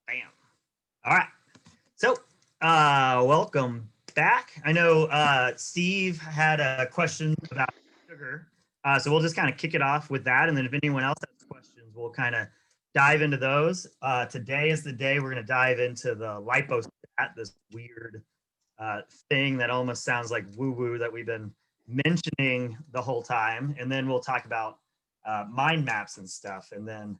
Bam. All right. So, welcome back. I know Steve had a question about sugar. So we'll just kind of kick it off with that. And then if anyone else has questions, we'll kind of dive into those. Today is the day we're going to dive into the lipostat, this weird thing that almost sounds like woo-woo that we've been mentioning the whole time. And then we'll talk about mind maps and stuff. And then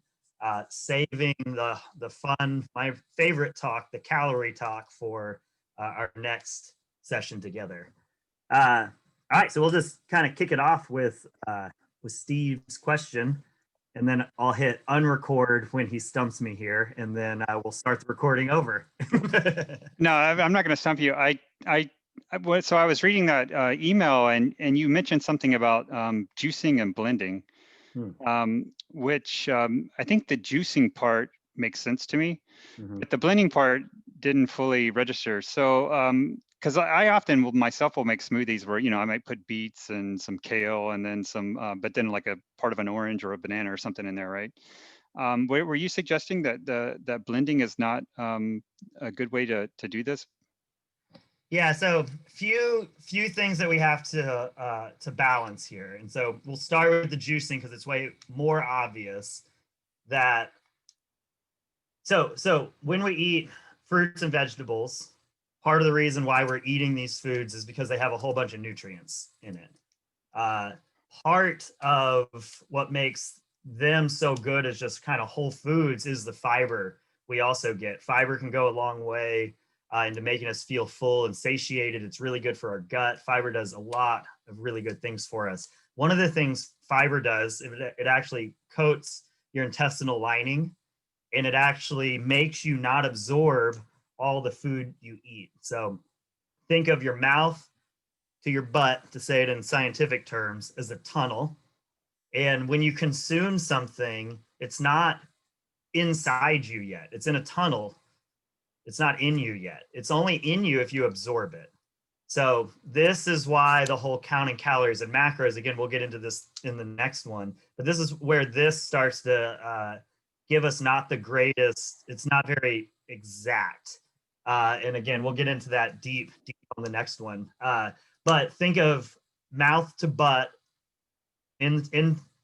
saving the fun, my favorite talk, the calorie talk for our next session together. All right, so we'll just kind of kick it off with Steve's question, and then I'll hit unrecord when he stumps me here, and then we'll start the recording over. No, I'm not going to stump you. So I was reading that email, and you mentioned something about juicing and blending, which I think the juicing part makes sense to me, but the blending part didn't fully register. So because I often myself will make smoothies where, I might put beets and some kale and then some, but then like a part of an orange or a banana or something in there, right? Were you suggesting that that blending is not a good way to do this? Yeah, so few things that we have to balance here, and so we'll start with the juicing because it's way more obvious that. So when we eat fruits and vegetables, part of the reason why we're eating these foods is because they have a whole bunch of nutrients in it. Part of what makes them so good as just kind of whole foods is the fiber we also get. Fiber can go a long way into making us feel full and satiated. It's really good for our gut. Fiber does a lot of really good things for us. One of the things fiber does, it actually coats your intestinal lining, and it actually makes you not absorb all the food you eat. So think of your mouth to your butt, to say it in scientific terms, as a tunnel. And when you consume something, it's not inside you yet. It's in a tunnel. It's not in you yet. It's only in you if you absorb it. So this is why the whole counting calories and macros, again, we'll get into this in the next one, but this is where this starts to give us not the greatest, it's not very exact. And again, we'll get into that deep on the next one. But think of mouth to butt, in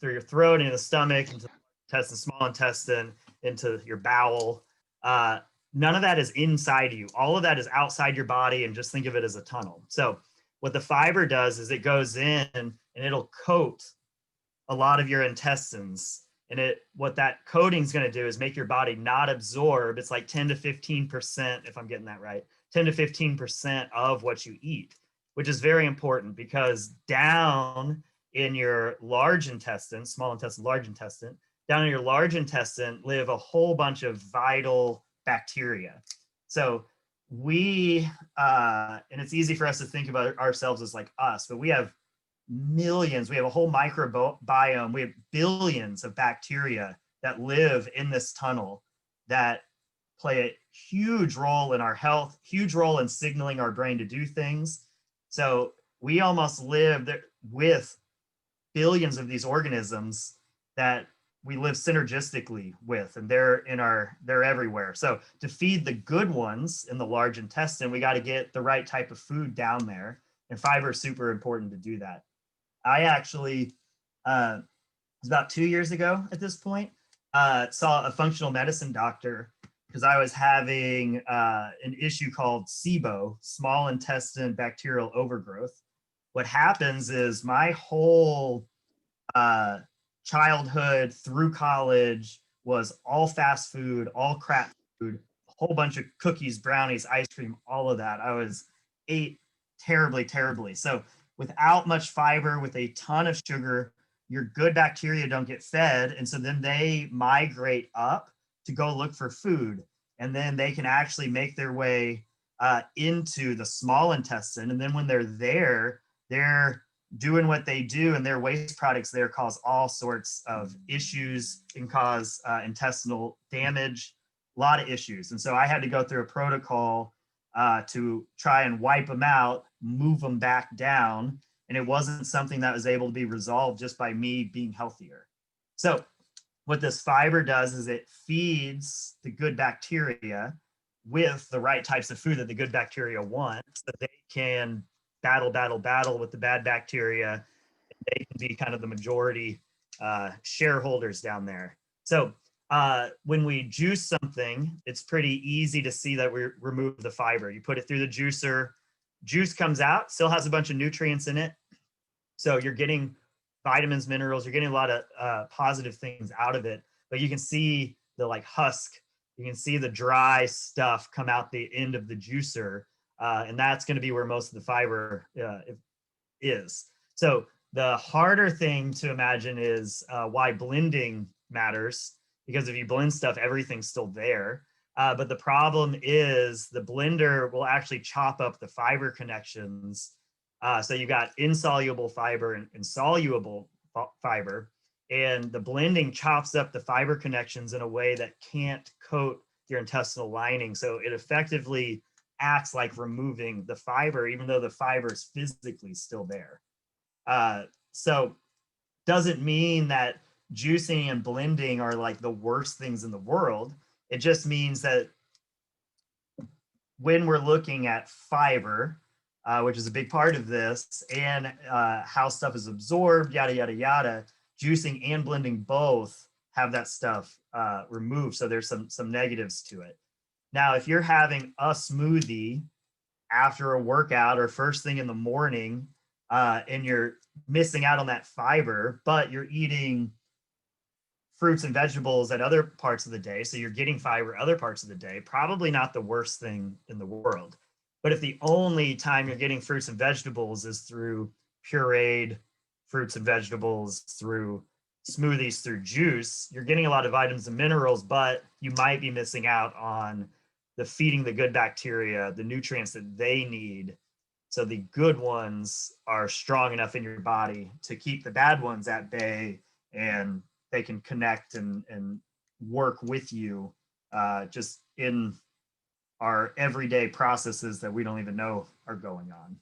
through your throat, into the stomach, into the intestine, small intestine, into your bowel. None of that is inside you. All of that is outside your body, and just think of it as a tunnel. So what the fiber does is it goes in and it'll coat a lot of your intestines. And what that coating is going to do is make your body not absorb. It's like 10 to 15%, if I'm getting that right, 10 to 15% of what you eat, which is very important because down in your large intestine, small intestine, large intestine, down in your large intestine live a whole bunch of vital bacteria. So we, and it's easy for us to think about ourselves as like us, but we have millions, we have a whole microbiome, we have billions of bacteria that live in this tunnel that play a huge role in our health, huge role in signaling our brain to do things. So we almost live with billions of these organisms that we live synergistically with, and they're everywhere. So to feed the good ones in the large intestine, we got to get the right type of food down there, and fiber is super important to do that. I actually, it was about 2 years ago at this point, saw a functional medicine doctor because I was having an issue called SIBO, small intestine bacterial overgrowth. What happens is my whole childhood through college was all fast food, all crap food, a whole bunch of cookies, brownies, ice cream, all of that. I ate terribly, terribly. So without much fiber, with a ton of sugar, your good bacteria don't get fed. And so then they migrate up to go look for food. And then they can actually make their way into the small intestine. And then when they're there, they're doing what they do, and their waste products there cause all sorts of issues and cause intestinal damage, a lot of issues. And so I had to go through a protocol to try and wipe them out, move them back down. And it wasn't something that was able to be resolved just by me being healthier. So what this fiber does is it feeds the good bacteria with the right types of food that the good bacteria want, so they can battle with the bad bacteria. They can be kind of the majority shareholders down there. So when we juice something, it's pretty easy to see that we remove the fiber. You put it through the juicer, juice comes out, still has a bunch of nutrients in it. So you're getting vitamins, minerals, you're getting a lot of positive things out of it, but you can see the like husk, you can see the dry stuff come out the end of the juicer. And that's going to be where most of the fiber is. So the harder thing to imagine is why blending matters, because if you blend stuff, everything's still there. But the problem is the blender will actually chop up the fiber connections. So you've got insoluble fiber and soluble fiber, and the blending chops up the fiber connections in a way that can't coat your intestinal lining. So it effectively acts like removing the fiber, even though the fiber is physically still there. So doesn't mean that juicing and blending are like the worst things in the world. It just means that when we're looking at fiber, which is a big part of this, and how stuff is absorbed, yada, yada, yada, juicing and blending both have that stuff removed. So there's some negatives to it. Now, if you're having a smoothie after a workout or first thing in the morning, and you're missing out on that fiber, but you're eating fruits and vegetables at other parts of the day, so you're getting fiber other parts of the day, probably not the worst thing in the world. But if the only time you're getting fruits and vegetables is through pureed fruits and vegetables, through smoothies, through juice, you're getting a lot of vitamins and minerals, but you might be missing out on the feeding the good bacteria, the nutrients that they need. So the good ones are strong enough in your body to keep the bad ones at bay, and they can connect and work with you just in our everyday processes that we don't even know are going on.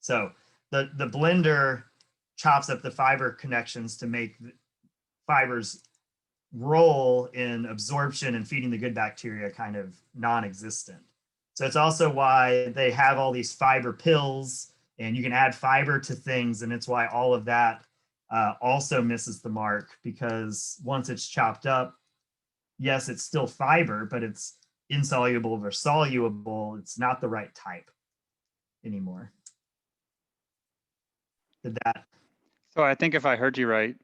So the blender chops up the fiber connections to make fibers role in absorption and feeding the good bacteria kind of non-existent. So it's also why they have all these fiber pills, and you can add fiber to things, and it's why all of that also misses the mark, because once it's chopped up, yes, it's still fiber, but it's insoluble or soluble. It's not the right type anymore. Did that? So I think if I heard you right,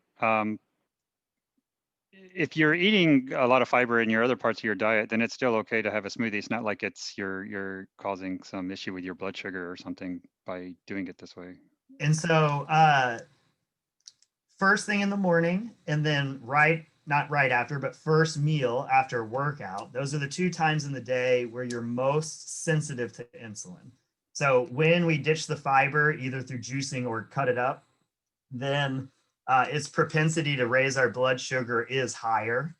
if you're eating a lot of fiber in your other parts of your diet, then it's still okay to have a smoothie. It's not like it's you're causing some issue with your blood sugar or something by doing it this way. And so first thing in the morning, and then not right after, but first meal after workout, those are the 2 times in the day where you're most sensitive to insulin. So when we ditch the fiber, either through juicing or cut it up, then its propensity to raise our blood sugar is higher.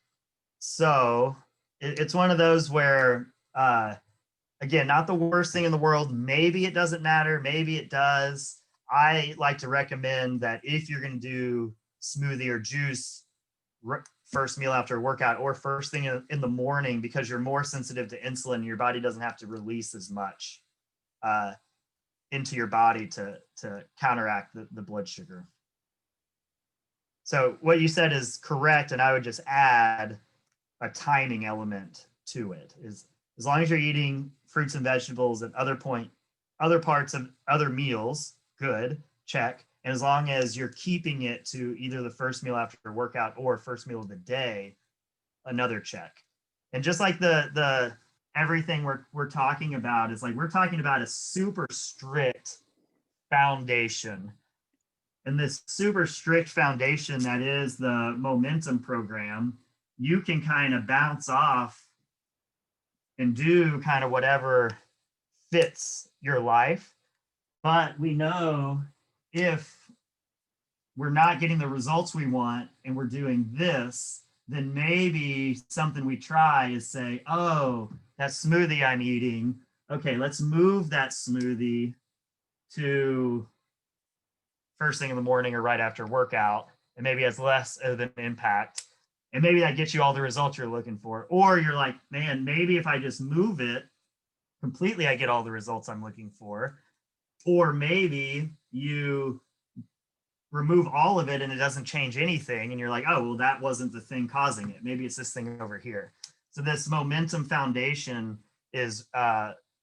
So it's one of those where, again, not the worst thing in the world. Maybe it doesn't matter. Maybe it does. I like to recommend that if you're going to do smoothie or juice first meal after a workout or first thing in the morning, because you're more sensitive to insulin, your body doesn't have to release as much into your body to counteract the blood sugar. So what you said is correct, and I would just add a timing element to it. Is as long as you're eating fruits and vegetables at other parts of other meals, good, check. And as long as you're keeping it to either the first meal after a workout or first meal of the day, another check. And just like the everything we're talking about is like, we're talking about a super strict foundation. And this super strict foundation that is the momentum program, you can kind of bounce off and do kind of whatever fits your life. But we know if we're not getting the results we want and we're doing this, then maybe something we try is say, oh, that smoothie I'm eating, okay, let's move that smoothie to first thing in the morning or right after workout, and maybe has less of an impact. And maybe that gets you all the results you're looking for. Or you're like, man, maybe if I just move it completely, I get all the results I'm looking for. Or maybe you remove all of it and it doesn't change anything. And you're like, oh, well, that wasn't the thing causing it. Maybe it's this thing over here. So this momentum foundation is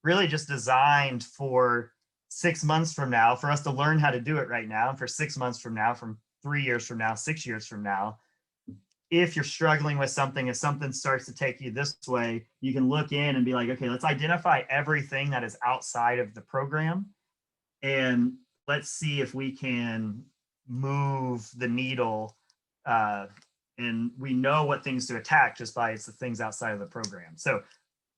really just designed for 6 months from now, for us to learn how to do it right now. And for 6 months from now, from 3 years from now, 6 years from now, if you're struggling with something, if something starts to take you this way, you can look in and be like, okay, let's identify everything that is outside of the program. And let's see if we can move the needle. And we know what things to attack just by it's the things outside of the program. So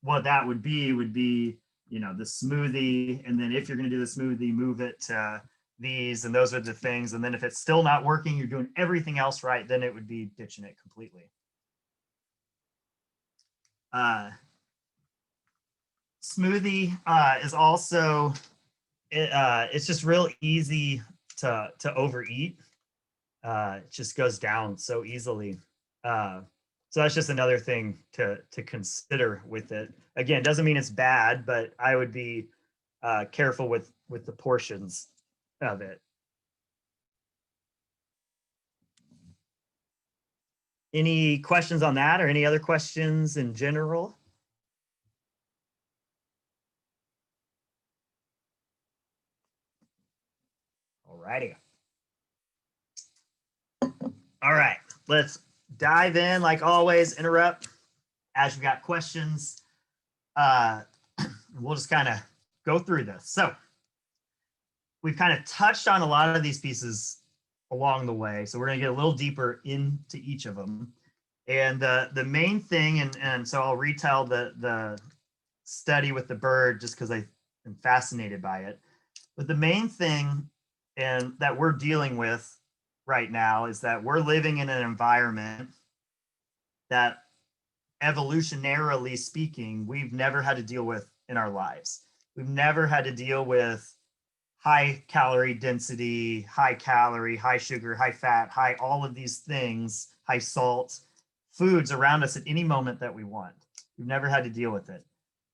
what that would be, you know, the smoothie. And then if you're going to do the smoothie, move it to these, and those are the things. And then if it's still not working, you're doing everything else right, then it would be ditching it completely. Smoothie is also, it's just real easy to overeat. It just goes down so easily. So that's just another thing to consider with it. Again, doesn't mean it's bad, but I would be careful with the portions of it. Any questions on that, or any other questions in general? All righty. All right, let's dive in. Like always, interrupt as you got questions. We'll just kind of go through this. So we've kind of touched on a lot of these pieces along the way. So we're going to get a little deeper into each of them. And the main thing, and so I'll retell the study with the bird just because I am fascinated by it. But the main thing and that we're dealing with right now is that we're living in an environment that, evolutionarily speaking, we've never had to deal with in our lives. We've never had to deal with high calorie density, high calorie, high sugar, high fat, high all of these things, high salt foods around us at any moment that we want. We've never had to deal with it.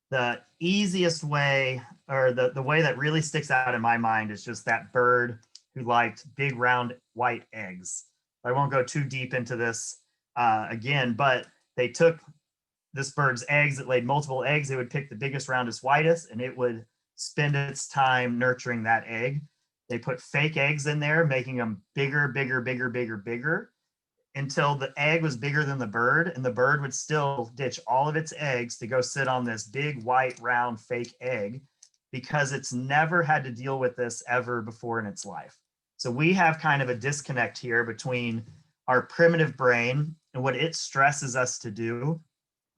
The easiest way, or the way that really sticks out in my mind, is just that bird who liked big round white eggs. I won't go too deep into this again, but they took this bird's eggs, it laid multiple eggs, it would pick the biggest, roundest, whitest, and it would spend its time nurturing that egg. They put fake eggs in there, making them bigger, bigger, bigger, bigger, bigger, until the egg was bigger than the bird, and the bird would still ditch all of its eggs to go sit on this big, white, round, fake egg, because it's never had to deal with this ever before in its life. So we have kind of a disconnect here between our primitive brain and what it stresses us to do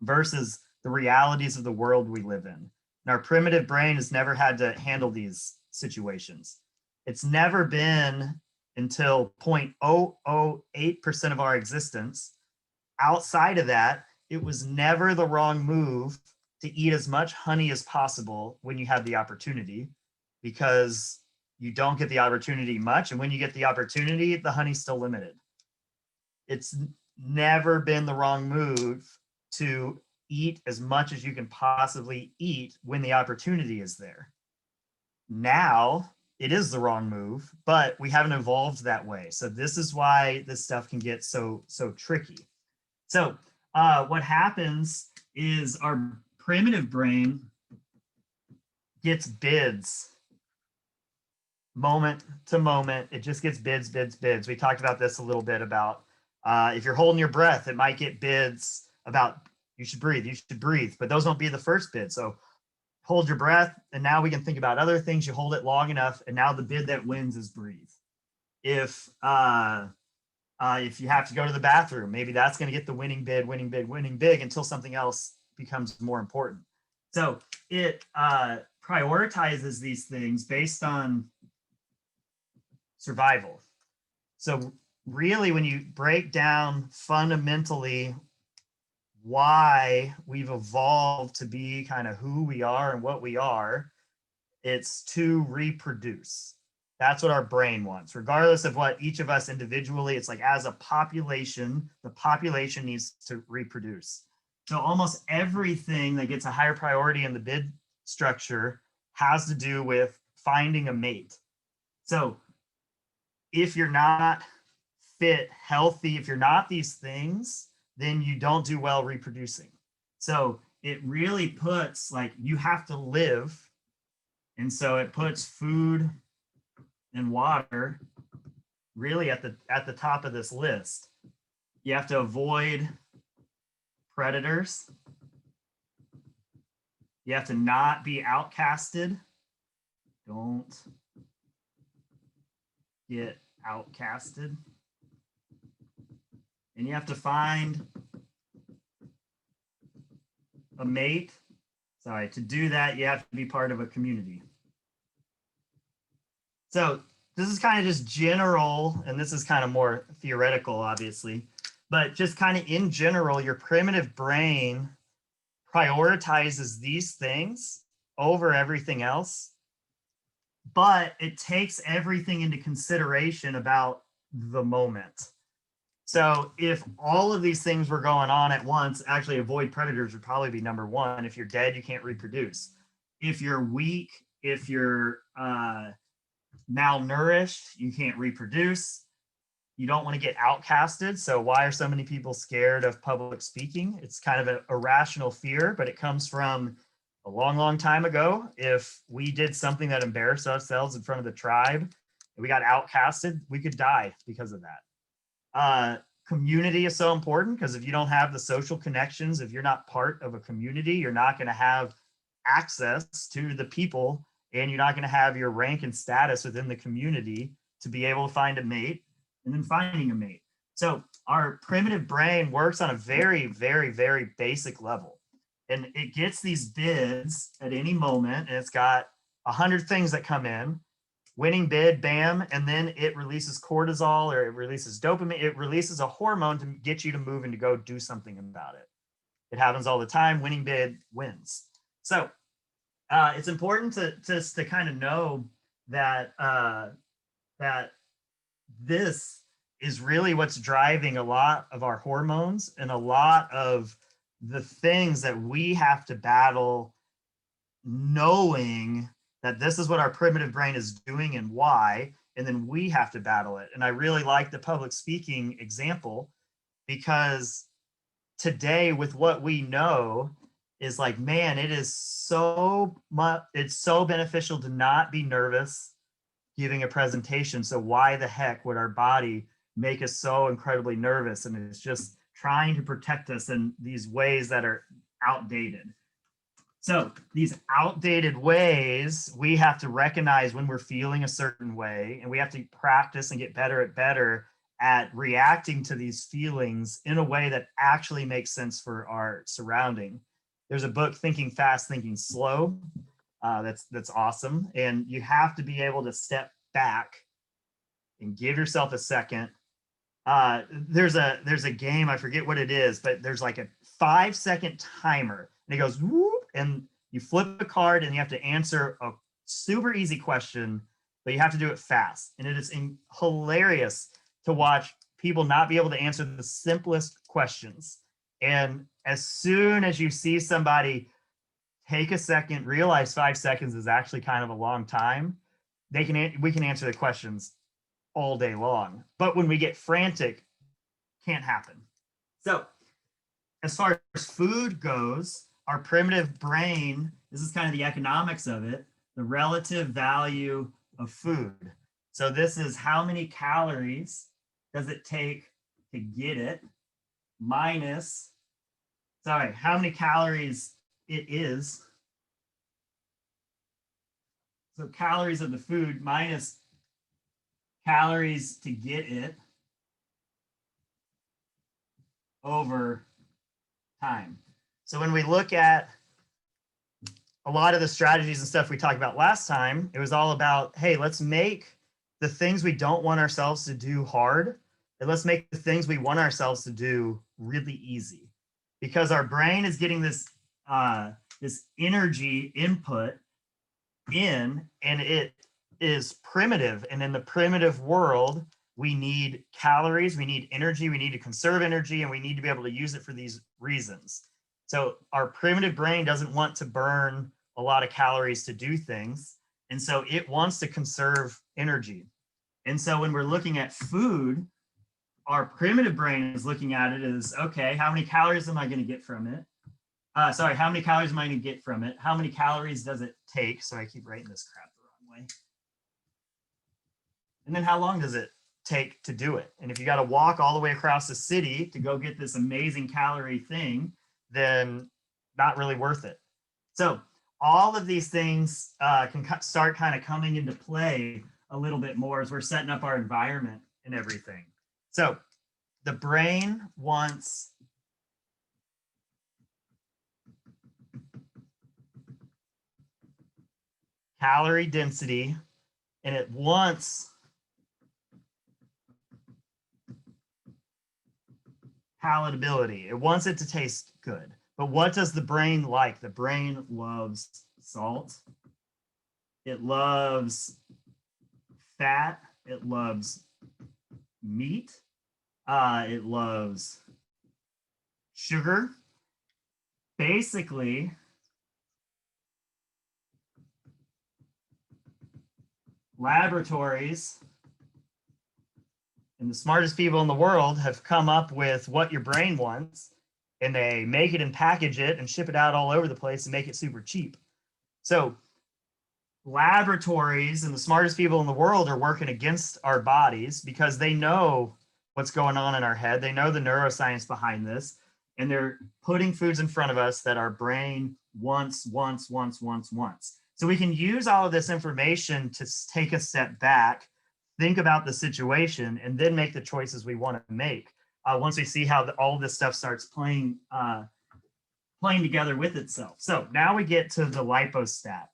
versus the realities of the world we live in. And our primitive brain has never had to handle these situations. It's never been until 0.008% of our existence. Outside of that, it was never the wrong move to eat as much honey as possible when you have the opportunity, because you don't get the opportunity much. And when you get the opportunity, the honey's still limited. It's never been the wrong move to eat as much as you can possibly eat when the opportunity is there. Now it is the wrong move, but we haven't evolved that way. So this is why this stuff can get so tricky. So what happens is our primitive brain gets bids moment to moment. It just gets bids. We talked about this a little bit about if you're holding your breath, it might get bids about you should breathe, but those won't be the first bid. So hold your breath, and now we can think about other things. You hold it long enough, and now the bid that wins is breathe. If you have to go to the bathroom, maybe that's going to get the winning bid until something else becomes more important. So it prioritizes these things based on survival. So really, when you break down fundamentally why we've evolved to be kind of who we are and what we are, it's to reproduce. That's what our brain wants, regardless of what each of us individually. It's like as a population, the population needs to reproduce. So almost everything that gets a higher priority in the bid structure has to do with finding a mate. So if you're not fit, healthy, if you're not these things, then you don't do well reproducing. So it really puts like you have to live. And so it puts food and water really at the top of this list. You have to avoid predators. You have to not be outcasted. Don't get outcasted. And you have to find a mate. Sorry, to do that, you have to be part of a community. So this is kind of just general, and this is kind of more theoretical, obviously, but just kind of in general, your primitive brain prioritizes these things over everything else, but it takes everything into consideration about the moment. So if all of these things were going on at once, actually avoid predators would probably be number one. If you're dead, you can't reproduce. If you're weak, if you're malnourished, you can't reproduce. You don't want to get outcasted. So why are so many people scared of public speaking? It's kind of an irrational fear, but it comes from a long, long time ago. If we did something that embarrassed ourselves in front of the tribe and we got outcasted, we could die because of that. Community is so important because if you don't have the social connections, if you're not part of a community, you're not going to have access to the people, and you're not going to have your rank and status within the community to be able to find a mate and then finding a mate. So our primitive brain works on a very, very, very basic level. And it gets these bids at any moment, and it's got 100 things that come in. Winning bid, bam, and then it releases cortisol or it releases dopamine. It releases a hormone to get you to move and to go do something about it. It happens all the time. Winning bid wins. So it's important to kind of know that that this is really what's driving a lot of our hormones and a lot of the things that we have to battle, knowing that this is what our primitive brain is doing and why, and then we have to battle it. And I really like the public speaking example because today with what we know is like, man, it is so much, it's so beneficial to not be nervous giving a presentation. So why the heck would our body make us so incredibly nervous? And it's just trying to protect us in these ways that are outdated. So these outdated ways, we have to recognize when we're feeling a certain way, and we have to practice and get better at reacting to these feelings in a way that actually makes sense for our surrounding. There's a book, Thinking Fast, Thinking Slow. That's awesome. And you have to be able to step back and give yourself a second. There's a game, I forget what it is, but there's like a 5-second timer, and it goes whoop, and you flip a card and you have to answer a super easy question, but you have to do it fast. And it is hilarious to watch people not be able to answer the simplest questions. And as soon as you see somebody take a second, realize 5 seconds is actually kind of a long time, we can answer the questions all day long. But when we get frantic, can't happen. So as far as food goes, our primitive brain, this is kind of the economics of it, the relative value of food. So this is how many calories does it take to get it minus, sorry, how many calories it is. So calories of the food minus calories to get it over time. So when we look at a lot of the strategies and stuff we talked about last time, it was all about, hey, let's make the things we don't want ourselves to do hard, and let's make the things we want ourselves to do really easy. Because our brain is getting this this energy input in, and is primitive. And in the primitive world, we need calories, we need energy, we need to conserve energy, and we need to be able to use it for these reasons. So our primitive brain doesn't want to burn a lot of calories to do things. And so it wants to conserve energy. And so when we're looking at food, our primitive brain is looking at it as, okay, how many calories am I going to get from it? How many calories am I going to get from it? How many calories does it take? So I keep writing this crap the wrong way. And then how long does it take to do it? And if you got to walk all the way across the city to go get this amazing calorie thing, then not really worth it. So all of these things can start kind of coming into play a little bit more as we're setting up our environment and everything. So the brain wants calorie density, and it wants palatability. It wants it to taste good. But what does the brain like? The brain loves salt. It loves fat. It loves meat. It loves sugar. Basically, laboratories and the smartest people in the world have come up with what your brain wants, and they make it and package it and ship it out all over the place and make it super cheap. So laboratories and the smartest people in the world are working against our bodies because they know what's going on in our head. They know the neuroscience behind this, and they're putting foods in front of us that our brain wants. So we can use all of this information to take a step back, think about the situation, and then make the choices we want to make once we see how all of this stuff starts playing together with itself. So now we get to the lipostat.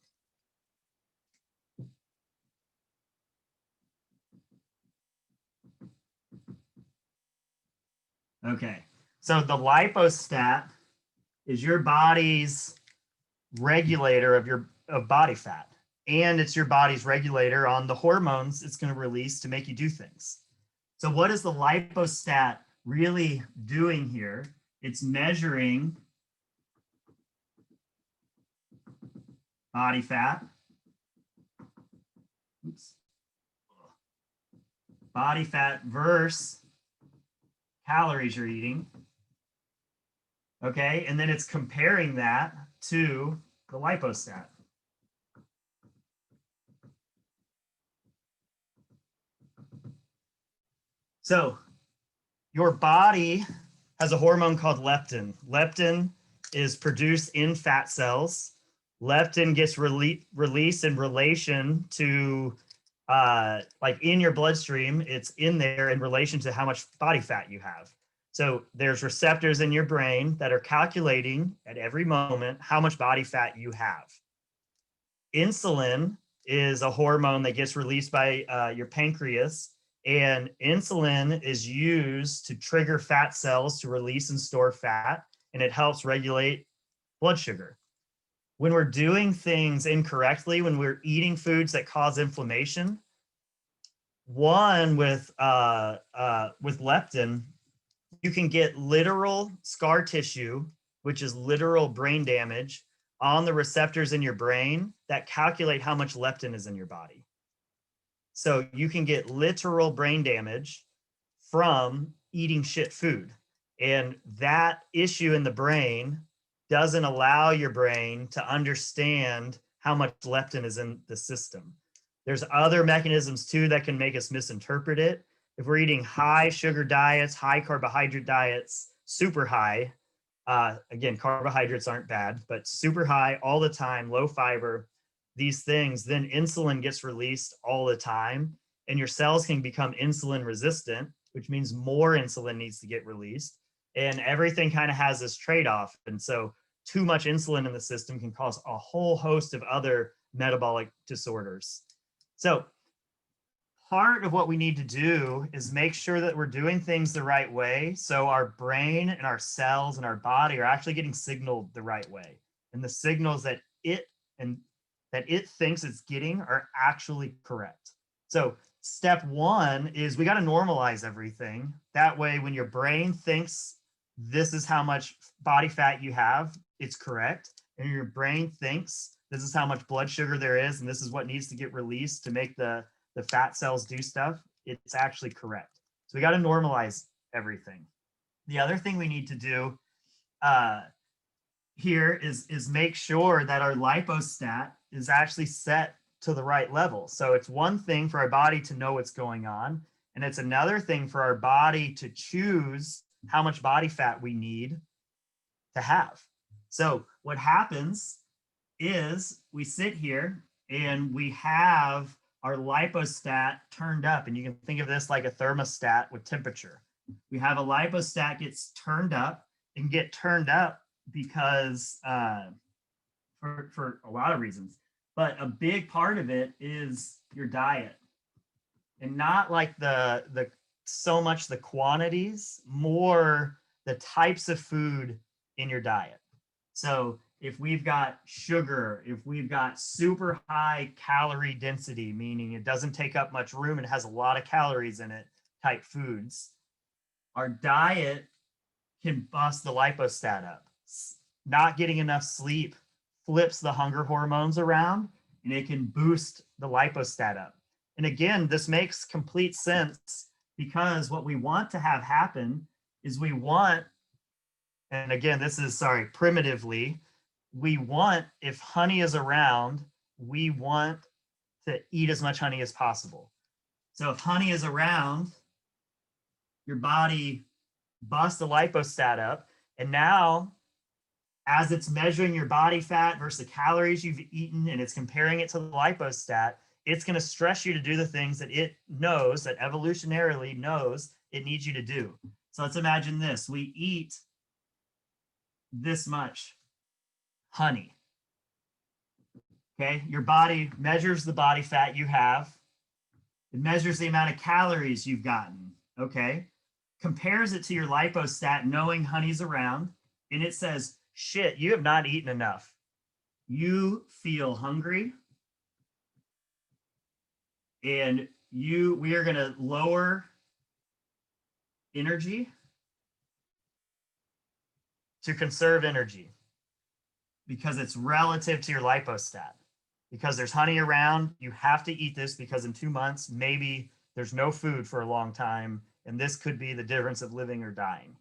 Okay, so the lipostat is your body's regulator of body fat, and it's your body's regulator on the hormones it's going to release to make you do things. So what is the lipostat really doing here? It's measuring body fat. Oops. Body fat versus calories you're eating. Okay, and then it's comparing that to the lipostat. So your body has a hormone called leptin. Leptin is produced in fat cells. Leptin gets released in relation to, like in your bloodstream, it's in there in relation to how much body fat you have. So there's receptors in your brain that are calculating at every moment how much body fat you have. Insulin is a hormone that gets released by your pancreas, and insulin is used to trigger fat cells to release and store fat, and it helps regulate blood sugar. When we're doing things incorrectly, when we're eating foods that cause inflammation, one with leptin, you can get literal scar tissue, which is literal brain damage on the receptors in your brain that calculate how much leptin is in your body. So you can get literal brain damage from eating shit food. And that issue in the brain doesn't allow your brain to understand how much leptin is in the system. There's other mechanisms too that can make us misinterpret it. If we're eating high sugar diets, high carbohydrate diets, super high, again, carbohydrates aren't bad, but super high all the time, low fiber, these things, then insulin gets released all the time, and your cells can become insulin resistant, which means more insulin needs to get released. And everything kind of has this trade-off. And so too much insulin in the system can cause a whole host of other metabolic disorders. So part of what we need to do is make sure that we're doing things the right way, so our brain and our cells and our body are actually getting signaled the right way. And the signals that it and that it thinks it's getting are actually correct. So step one is we got to normalize everything. That way, when your brain thinks this is how much body fat you have, it's correct. And your brain thinks this is how much blood sugar there is, and this is what needs to get released to make the fat cells do stuff, it's actually correct. So we got to normalize everything. The other thing we need to do here is make sure that our lipostat is actually set to the right level. So it's one thing for our body to know what's going on, and it's another thing for our body to choose how much body fat we need to have. So what happens is we sit here and we have our lipostat turned up, and you can think of this like a thermostat with temperature. We have a lipostat gets turned up and get turned up because for a lot of reasons, but a big part of it is your diet, and not like the so much the quantities, more the types of food in your diet. So if we've got sugar, if we've got super high calorie density, meaning it doesn't take up much room and has a lot of calories in it, type foods, our diet can bust the lipostat up. Not getting enough sleep flips the hunger hormones around, and it can boost the lipostat up. And again, this makes complete sense, because what we want to have happen is we want, and again, this is, sorry, primitively, we want, if honey is around, we want to eat as much honey as possible. So if honey is around, your body busts the lipostat up, and now as it's measuring your body fat versus the calories you've eaten, and it's comparing it to the lipostat, it's going to stress you to do the things that it knows, that evolutionarily knows it needs you to do. So let's imagine this. We eat this much honey. Okay, your body measures the body fat you have. It measures the amount of calories you've gotten. Okay, compares it to your lipostat, knowing honey's around, and it says, shit, you have not eaten enough. You feel hungry, and we are going to lower energy to conserve energy, because it's relative to your lipostat. Because there's honey around, you have to eat this, because in 2 months, maybe there's no food for a long time, and this could be the difference of living or dying.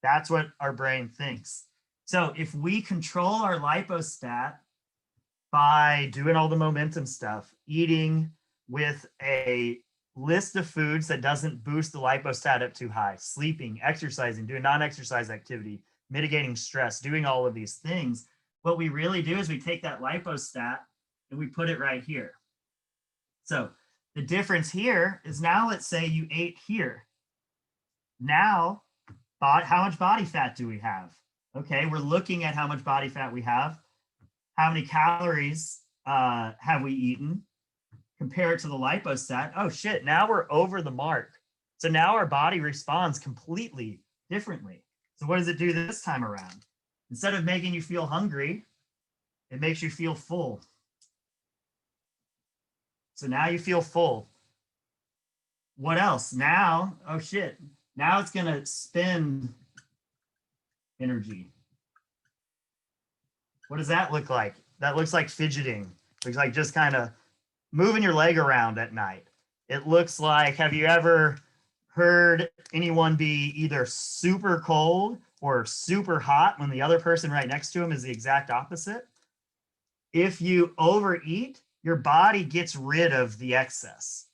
That's what our brain thinks. So if we control our lipostat by doing all the momentum stuff, eating with a list of foods that doesn't boost the lipostat up too high, sleeping, exercising, doing non-exercise activity, mitigating stress, doing all of these things, what we really do is we take that lipostat and we put it right here. So the difference here is, now let's say you ate here. Now, how much body fat do we have? Okay, we're looking at how much body fat we have. How many calories have we eaten? Compare it to the lipostat. Oh shit, now we're over the mark. So now our body responds completely differently. So what does it do this time around? Instead of making you feel hungry, it makes you feel full. So now you feel full. What else? Now, oh shit, now it's going to spend energy. What does that look like? That looks like fidgeting. Looks like just kind of moving your leg around at night. It looks like, have you ever heard anyone be either super cold or super hot when the other person right next to him is the exact opposite? If you overeat, your body gets rid of the excess.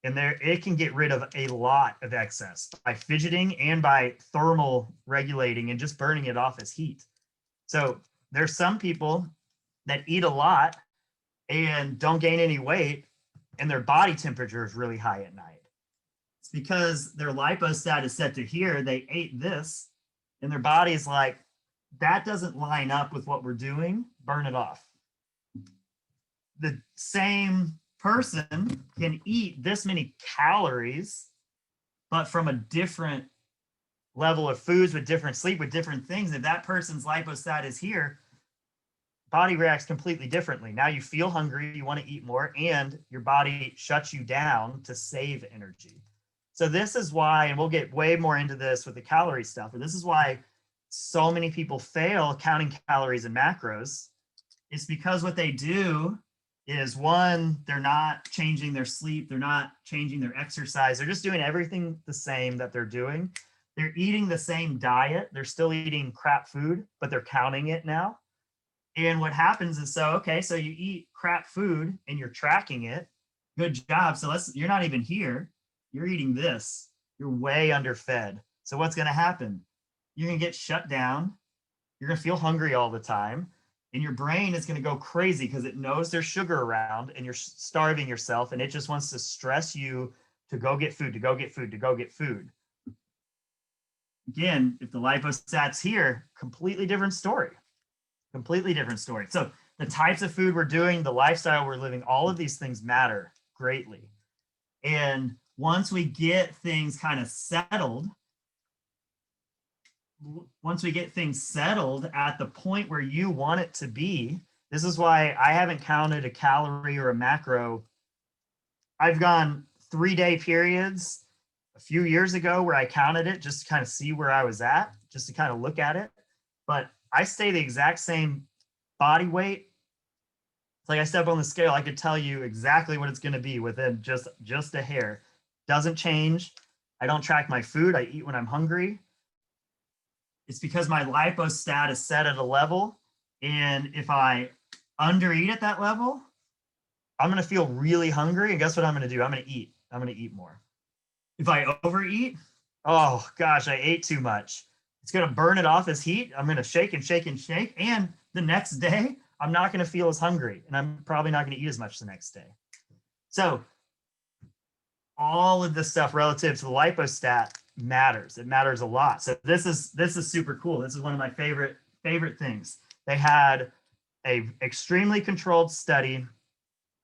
And it can get rid of a lot of excess by fidgeting and by thermal regulating and just burning it off as heat. So there's some people that eat a lot and don't gain any weight, and their body temperature is really high at night. It's because their lipostat is set to here. They ate this, and their body's like, that doesn't line up with what we're doing. Burn it off. The same person can eat this many calories, but from a different level of foods, with different sleep, with different things. If that person's lipostat is here, body reacts completely differently. Now you feel hungry, you want to eat more, and your body shuts you down to save energy. So this is why, and we'll get way more into this with the calorie stuff, but this is why so many people fail counting calories and macros. It's because what they do is, one, they're not changing their sleep, they're not changing their exercise, they're just doing everything the same that they're doing. They're eating the same diet, they're still eating crap food, but they're counting it now. And what happens is, so you eat crap food and you're tracking it. Good job. So you're not even here. You're eating this. You're way underfed. So what's going to happen? You're going to get shut down. You're going to feel hungry all the time. And your brain is going to go crazy because it knows there's sugar around and you're starving yourself. And it just wants to stress you to go get food, to go get food, to go get food. Again, if the lipostat's here, completely different story. Completely different story. So the types of food we're doing, the lifestyle we're living, all of these things matter greatly. And once we get things kind of settled, at the point where you want it to be, this is why I haven't counted a calorie or a macro. I've gone 3-day periods a few years ago where I counted it just to kind of see where I was at, just to kind of look at it. But I stay the exact same body weight. It's like I step on the scale, I could tell you exactly what it's going to be within just a hair. Doesn't change. I don't track my food. I eat when I'm hungry. It's because my lipostat is set at a level. And if I undereat at that level, I'm going to feel really hungry. And guess what I'm going to do? I'm going to eat. I'm going to eat more. If I overeat, oh gosh, I ate too much. It's going to burn it off as heat. I'm going to shake and shake and shake. And the next day, I'm not going to feel as hungry. And I'm probably not going to eat as much the next day. So all of this stuff relative to the lipostat matters. It matters a lot. So this is super cool. This is one of my favorite things. They had a extremely controlled study.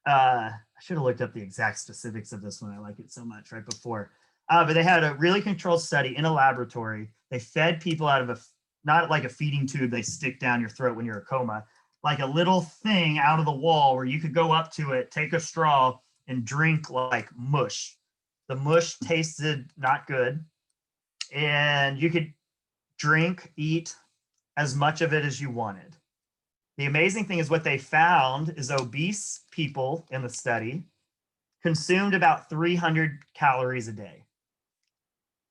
I should have looked up the exact specifics of this one. I like it so much right before. But they had a really controlled study in a laboratory. They fed people out of not like a feeding tube they stick down your throat when you're in a coma, like a little thing out of the wall where you could go up to it, take a straw, and drink like mush. The mush tasted not good. And you could drink, eat as much of it as you wanted. The amazing thing is what they found is obese people in the study consumed about 300 calories a day.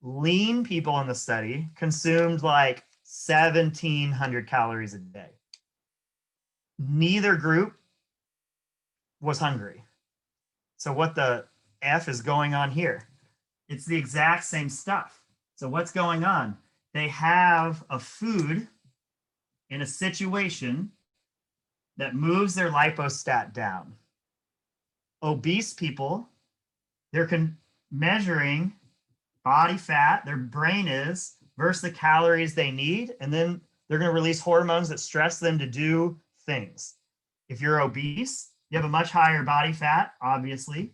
Lean people in the study consumed like 1,700 calories a day. Neither group was hungry. So what the F is going on here? It's the exact same stuff. So what's going on? They have a food in a situation that moves their lipostat down. Obese people, they're measuring body fat, their brain is, versus the calories they need, and then they're going to release hormones that stress them to do things. If you're obese, you have a much higher body fat, obviously.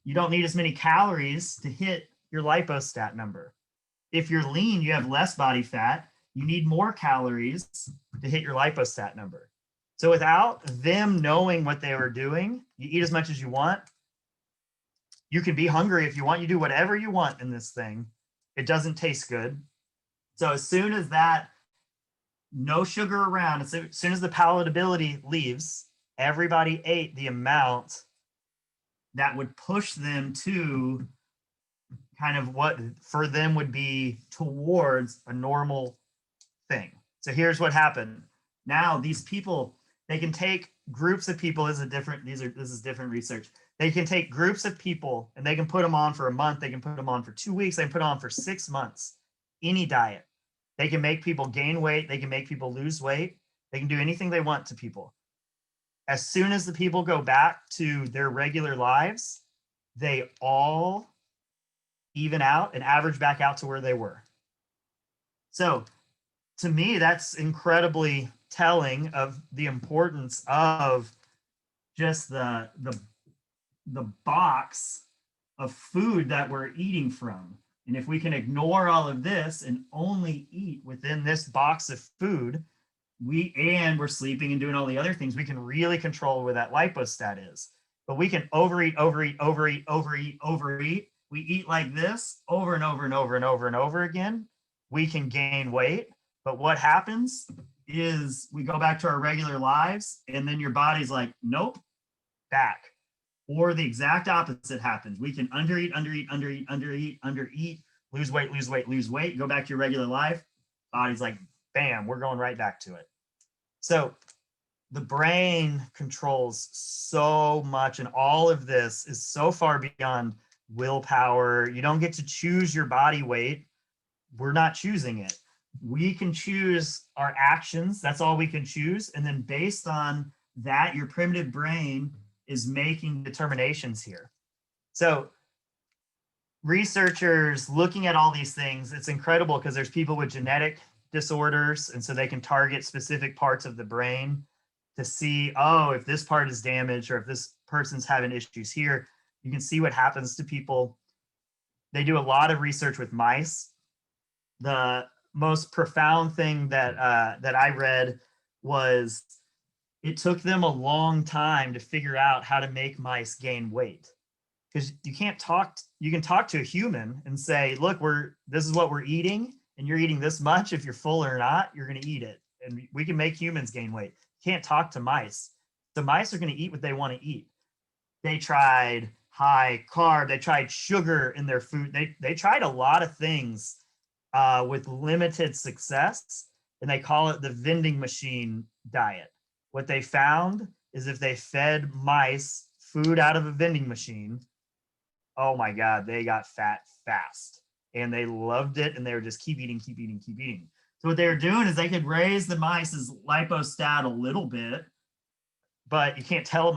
You don't need as many calories to hit your lipostat number. If you're lean, you have less body fat. You need more calories to hit your lipostat number. So without them knowing what they were doing, you eat as much as you want. You can be hungry if you want. You do whatever you want in this thing. It doesn't taste good. So as soon as that, no sugar around, as soon as the palatability leaves, everybody ate the amount that would push them to kind of what for them would be towards a normal thing. So here's what happened. Now these people, they can take groups of people. This is different research. They can take groups of people and they can put them on for a month. They can put them on for 2 weeks. They can put them on for 6 months. Any diet. They can make people gain weight. They can make people lose weight. They can do anything they want to people. As soon as the people go back to their regular lives, they all even out and average back out to where they were. So to me, that's incredibly telling of the importance of just the box of food that we're eating from. And if we can ignore all of this and only eat within this box of food, we're sleeping and doing all the other things, we can really control where that lipostat is. But we can overeat. We eat like this over and over and over and over and over again. We can gain weight. But what happens is we go back to our regular lives, and then your body's like, nope, back. Or the exact opposite happens. We can undereat, lose weight, go back to your regular life. Body's like, bam, we're going right back to it. So the brain controls so much, and all of this is so far beyond willpower. You don't get to choose your body weight. We're not choosing it. We can choose our actions. That's all we can choose. And then based on that, your primitive brain is making determinations here. So researchers looking at all these things, it's incredible because there's people with genetic disorders, and so they can target specific parts of the brain to see, oh, if this part is damaged or if this person's having issues here. You can see what happens to people. They do a lot of research with mice. The most profound thing that I read was it took them a long time to figure out how to make mice gain weight, because you can talk to a human and say, look, this is what we're eating, and you're eating this much. If you're full or not, you're going to eat it, and we can make humans gain weight. You can't talk to mice. The mice are going to eat what they want to eat. They tried high carb, they tried sugar in their food, they tried a lot of things with limited success, and they call it the vending machine diet. What they found is if they fed mice food out of a vending machine, oh my God, they got fat fast, and they loved it, and they were just keep eating. So what they were doing is they could raise the mice's lipostat a little bit, but you can't tell a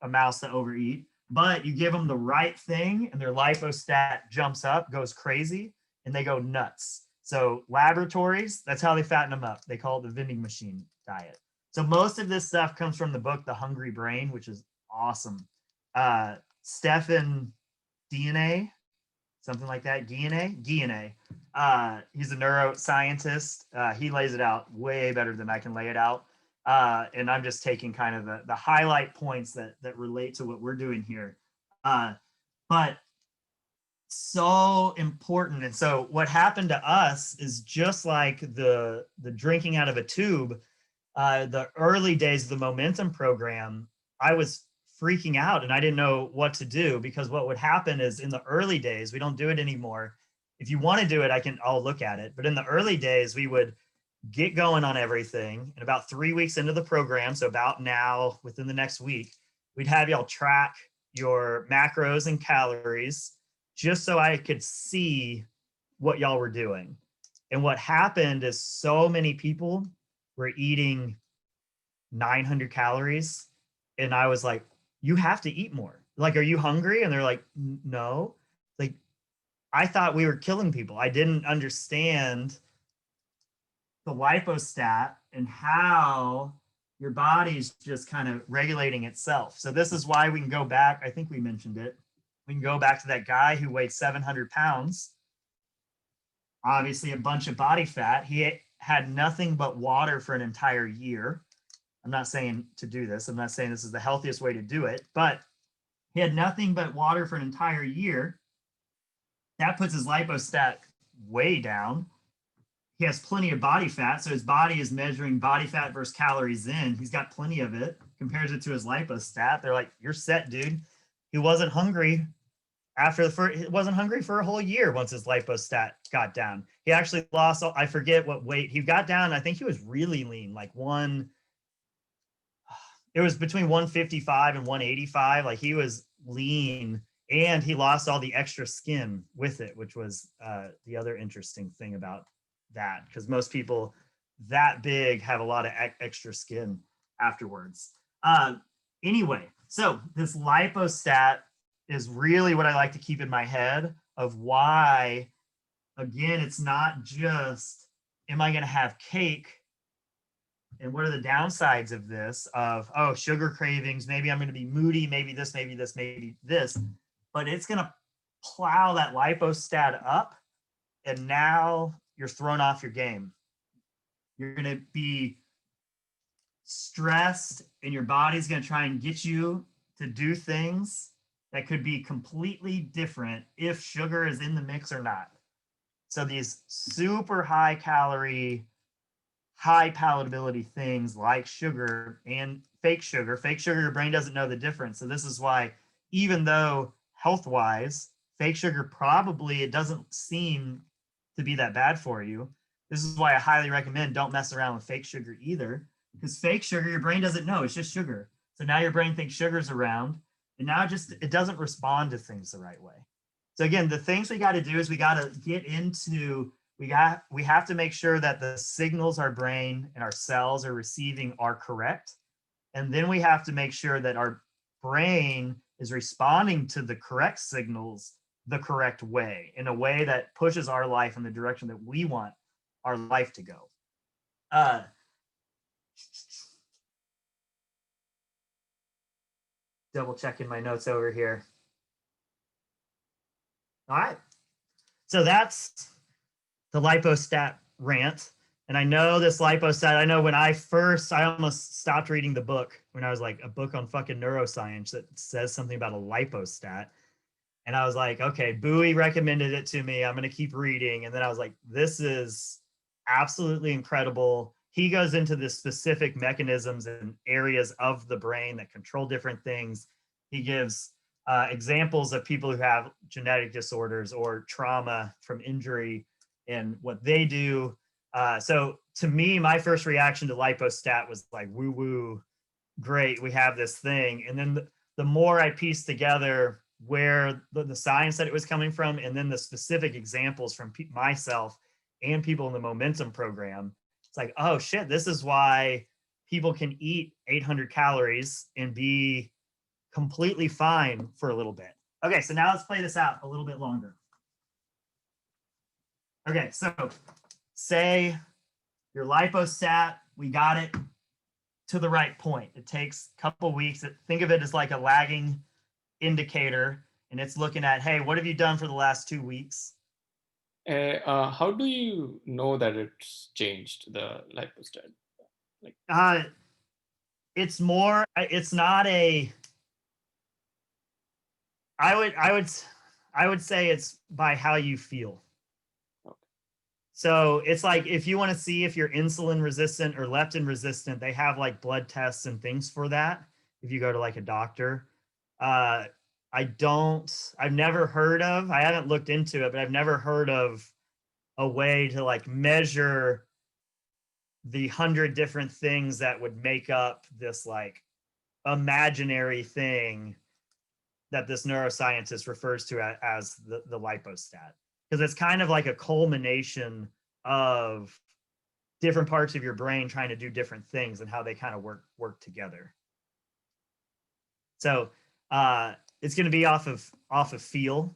mouse to overeat, but you give them the right thing and their lipostat jumps up, goes crazy, and they go nuts. So laboratories, that's how they fatten them up. They call it the vending machine diet. So most of this stuff comes from the book, The Hungry Brain, which is awesome. Stephan DNA, something like that, DNA. He's a neuroscientist. He lays it out way better than I can lay it out. And I'm just taking kind of the highlight points that relate to what we're doing here. But so important. And so what happened to us is just like the drinking out of a tube, the early days of the Momentum program, I was freaking out and I didn't know what to do, because what would happen is in the early days, we don't do it anymore. If you want to do it, I'll look at it. But in the early days, we would get going on everything. And about 3 weeks into the program, so about now, within the next week, we'd have y'all track your macros and calories just so I could see what y'all were doing. And what happened is so many people were eating 900 calories. And I was like, you have to eat more. Like, are you hungry? And they're like, no. Like, I thought we were killing people. I didn't understand the lipostat and how your body's just kind of regulating itself. So this is why we can go back. I think we mentioned it. We can go back to that guy who weighed 700 pounds, obviously a bunch of body fat. He had nothing but water for an entire year. I'm not saying to do this. I'm not saying this is the healthiest way to do it, but he had nothing but water for an entire year. That puts his lipostat way down. He has plenty of body fat, so his body is measuring body fat versus calories in. He's got plenty of it, compares it to his lipostat. They're like, you're set, dude. He wasn't hungry he wasn't hungry for a whole year once his lipostat got down. He actually lost, I forget what weight he got down. I think he was really lean, like it was between 155 and 185. Like, he was lean, and he lost all the extra skin with it, which was the other interesting thing about that, because most people that big have a lot of extra skin afterwards. Anyway, so this lipostat is really what I like to keep in my head of why, again, it's not just, am I going to have cake? And what are the downsides of this? Of, oh, sugar cravings, maybe I'm going to be moody, maybe this, maybe this, maybe this. But it's going to plow that lipostat up, and now you're thrown off your game. You're going to be stressed and your body's going to try and get you to do things that could be completely different if sugar is in the mix or not. So these super high calorie, high palatability things like sugar and fake sugar, your brain doesn't know the difference. So this is why, even though health wise, fake sugar probably, it doesn't seem to be that bad for you. This is why I highly recommend don't mess around with fake sugar either, because fake sugar, your brain doesn't know, it's just sugar. So now your brain thinks sugar's around, and now it doesn't respond to things the right way. So again, the things we got to do is we got to get into, we have to make sure that the signals our brain and our cells are receiving are correct. And then we have to make sure that our brain is responding to the correct signals the correct way, in a way that pushes our life in the direction that we want our life to go. Double checking my notes over here. All right. So that's the Lipostat rant. And I know this Lipostat, I know when I almost stopped reading the book when I was like, a book on fucking neuroscience that says something about a Lipostat. And I was like, okay, Bowie recommended it to me. I'm going to keep reading. And then I was like, this is absolutely incredible. He goes into the specific mechanisms and areas of the brain that control different things. He gives examples of people who have genetic disorders or trauma from injury and what they do. So to me, my first reaction to Lipostat was like, woo woo, great, we have this thing. And then the more I pieced together where the science that it was coming from, and then the specific examples from myself and people in the Momentum program, it's like, oh shit, this is why people can eat 800 calories and be completely fine for a little bit. Okay, so now let's play this out a little bit longer. Okay, so say your Lipostat, we got it to the right point. It takes a couple weeks. Think of it as like a lagging indicator, and it's looking at, hey, what have you done for the last 2 weeks? How do you know that it's changed, the Lipostat? It's more, it's not a, I would say it's by how you feel. Okay. So it's like, if you want to see if you're insulin resistant or leptin resistant, they have like blood tests and things for that. If you go to like a doctor, I've never heard of, I haven't looked into it, but I've never heard of a way to like measure the 100 different things that would make up this like imaginary thing that this neuroscientist refers to as the Lipostat. Because it's kind of like a culmination of different parts of your brain trying to do different things and how they kind of work together. So it's going to be off of feel,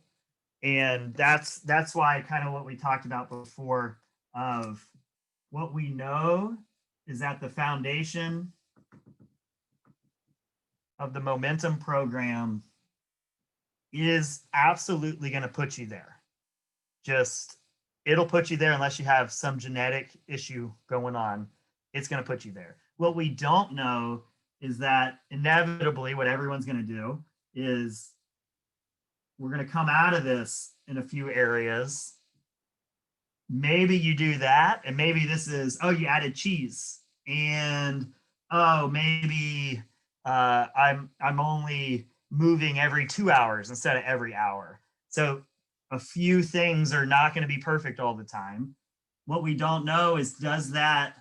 and that's why kind of what we talked about before of what we know is that the foundation of the Momentum program is absolutely going to put you there. Just, it'll put you there unless you have some genetic issue going on. It's going to put you there. What we don't know is that inevitably what everyone's going to do is we're going to come out of this in a few areas. Maybe you do that, and maybe this is, oh, you added cheese, and oh, maybe I'm only moving every 2 hours instead of every hour. So a few things are not going to be perfect all the time. What we don't know is, does that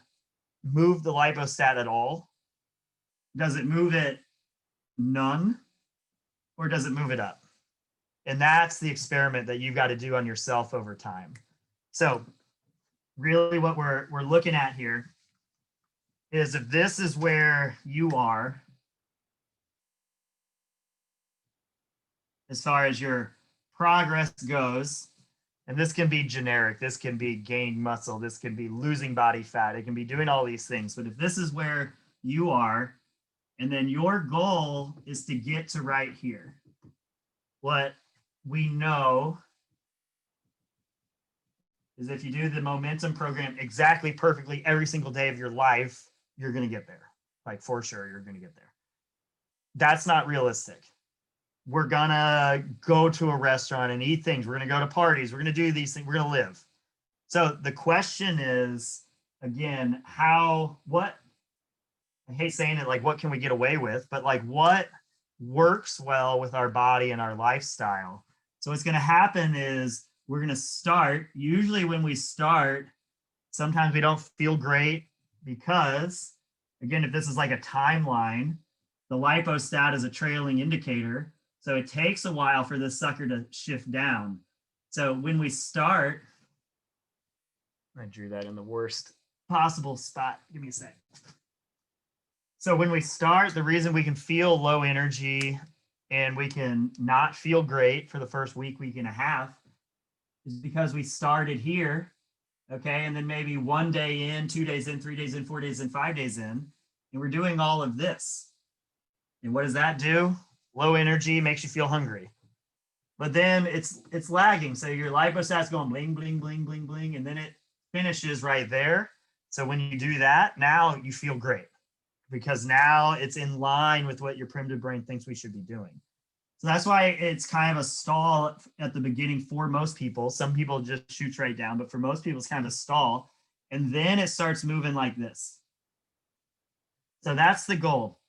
move the Lipostat at all? Does it move it none? Or does it move it up? And that's the experiment that you've got to do on yourself over time. So really what we're looking at here is, if this is where you are as far as your progress goes, and this can be generic, this can be gained muscle, this can be losing body fat, it can be doing all these things. But if this is where you are, and then your goal is to get to right here, what we know is if you do the Momentum program exactly perfectly every single day of your life, you're going to get there. like for sure you're going to get there. That's not realistic. We're going to go to a restaurant and eat things. We're going to go to parties. We're going to do these things. We're going to live. So the question is, again, what, I hate saying it, like, what can we get away with? But like, what works well with our body and our lifestyle? So what's going to happen is we're going to start. Usually when we start, sometimes we don't feel great because, again, if this is like a timeline, the lipostat is a trailing indicator. So it takes a while for this sucker to shift down. So when we start, I drew that in the worst possible spot. Give me a sec. So when we start, the reason we can feel low energy and we can not feel great for the first week and a half is because we started here, okay? And then maybe 1 day in, 2 days in, 3 days in, 4 days in, 5 days in, and we're doing all of this. And what does that do? Low energy makes you feel hungry. But then it's lagging. So your lipostat's going bling, bling, bling, bling, bling, and then it finishes right there. So when you do that, now you feel great because now it's in line with what your primitive brain thinks we should be doing. So that's why it's kind of a stall at the beginning for most people. Some people just shoot right down, but for most people, it's kind of a stall. And then it starts moving like this. So that's the goal.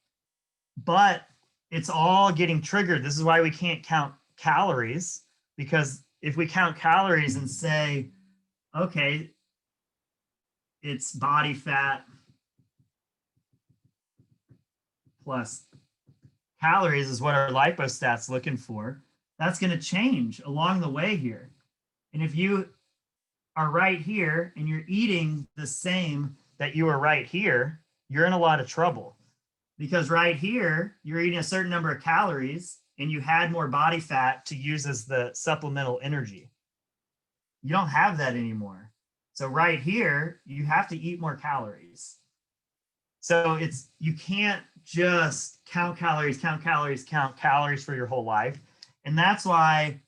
But it's all getting triggered. This is why we can't count calories, because if we count calories and say, okay, it's body fat plus calories is what our lipostat's looking for, that's going to change along the way here. And if you are right here and you're eating the same that you are right here, you're in a lot of trouble. Because right here, you're eating a certain number of calories and you had more body fat to use as the supplemental energy. You don't have that anymore. So right here, you have to eat more calories. So you can't just count calories for your whole life. And that's why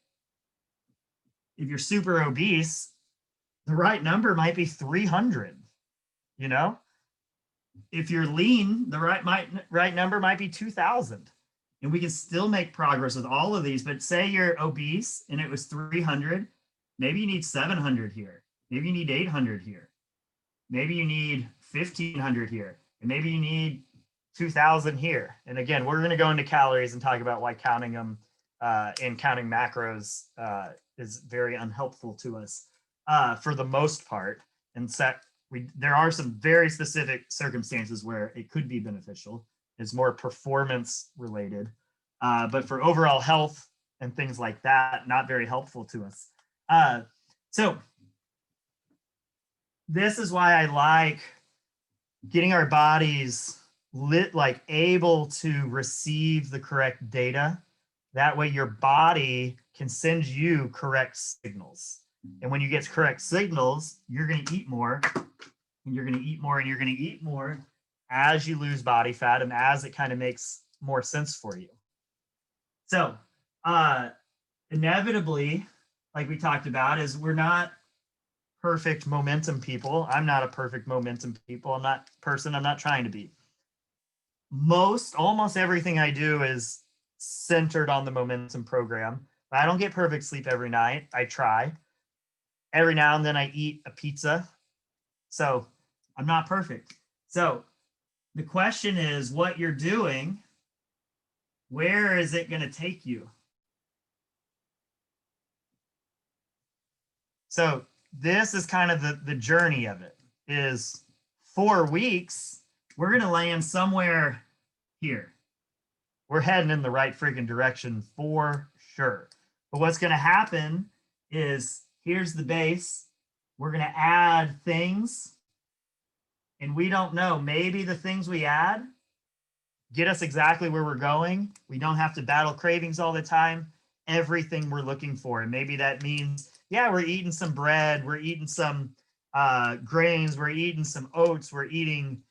if you're super obese, the right number might be 300, you know? If you're lean, the right number might be 2,000. And we can still make progress with all of these, but say you're obese and it was 300, maybe you need 700 here. Maybe you need 800 here. Maybe you need 1,500 here. And maybe you need 2,000 here. And again, we're going to go into calories and talk about why counting them and counting macros is very unhelpful to us for the most part. And there are some very specific circumstances where it could be beneficial. It's more performance related, but for overall health and things like that, not very helpful to us. So this is why I like getting our bodies able to receive the correct data. That way your body can send you correct signals. And when you get correct signals, you're going to eat more and you're going to eat more and you're going to eat more as you lose body fat and as it kind of makes more sense for you. So inevitably, like we talked about, is we're not perfect momentum people. I'm not a perfect momentum people. I'm not trying to be. Almost everything I do is centered on the momentum program. I don't get perfect sleep every night. I try. Every now and then I eat a pizza. So I'm not perfect. So the question is what you're doing, where is it going to take you? So this is kind of the journey of it is 4 weeks. We're going to land somewhere here. We're heading in the right freaking direction for sure. But what's going to happen is here's the base. We're going to add things. And we don't know. Maybe the things we add get us exactly where we're going. We don't have to battle cravings all the time. Everything we're looking for. And maybe that means, yeah, we're eating some bread. We're eating some grains. We're eating some oats. We're eating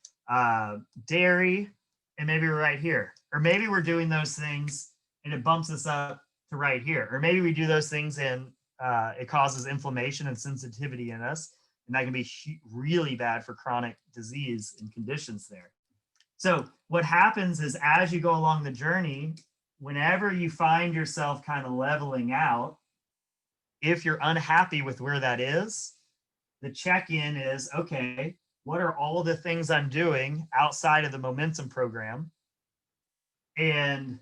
dairy. And maybe we're right here. Or maybe we're doing those things and it bumps us up to right here. Or maybe we do those things and it causes inflammation and sensitivity in us. And that can be really bad for chronic disease and conditions there. So what happens is as you go along the journey, whenever you find yourself kind of leveling out, if you're unhappy with where that is, the check-in is, okay, what are all the things I'm doing outside of the momentum program? And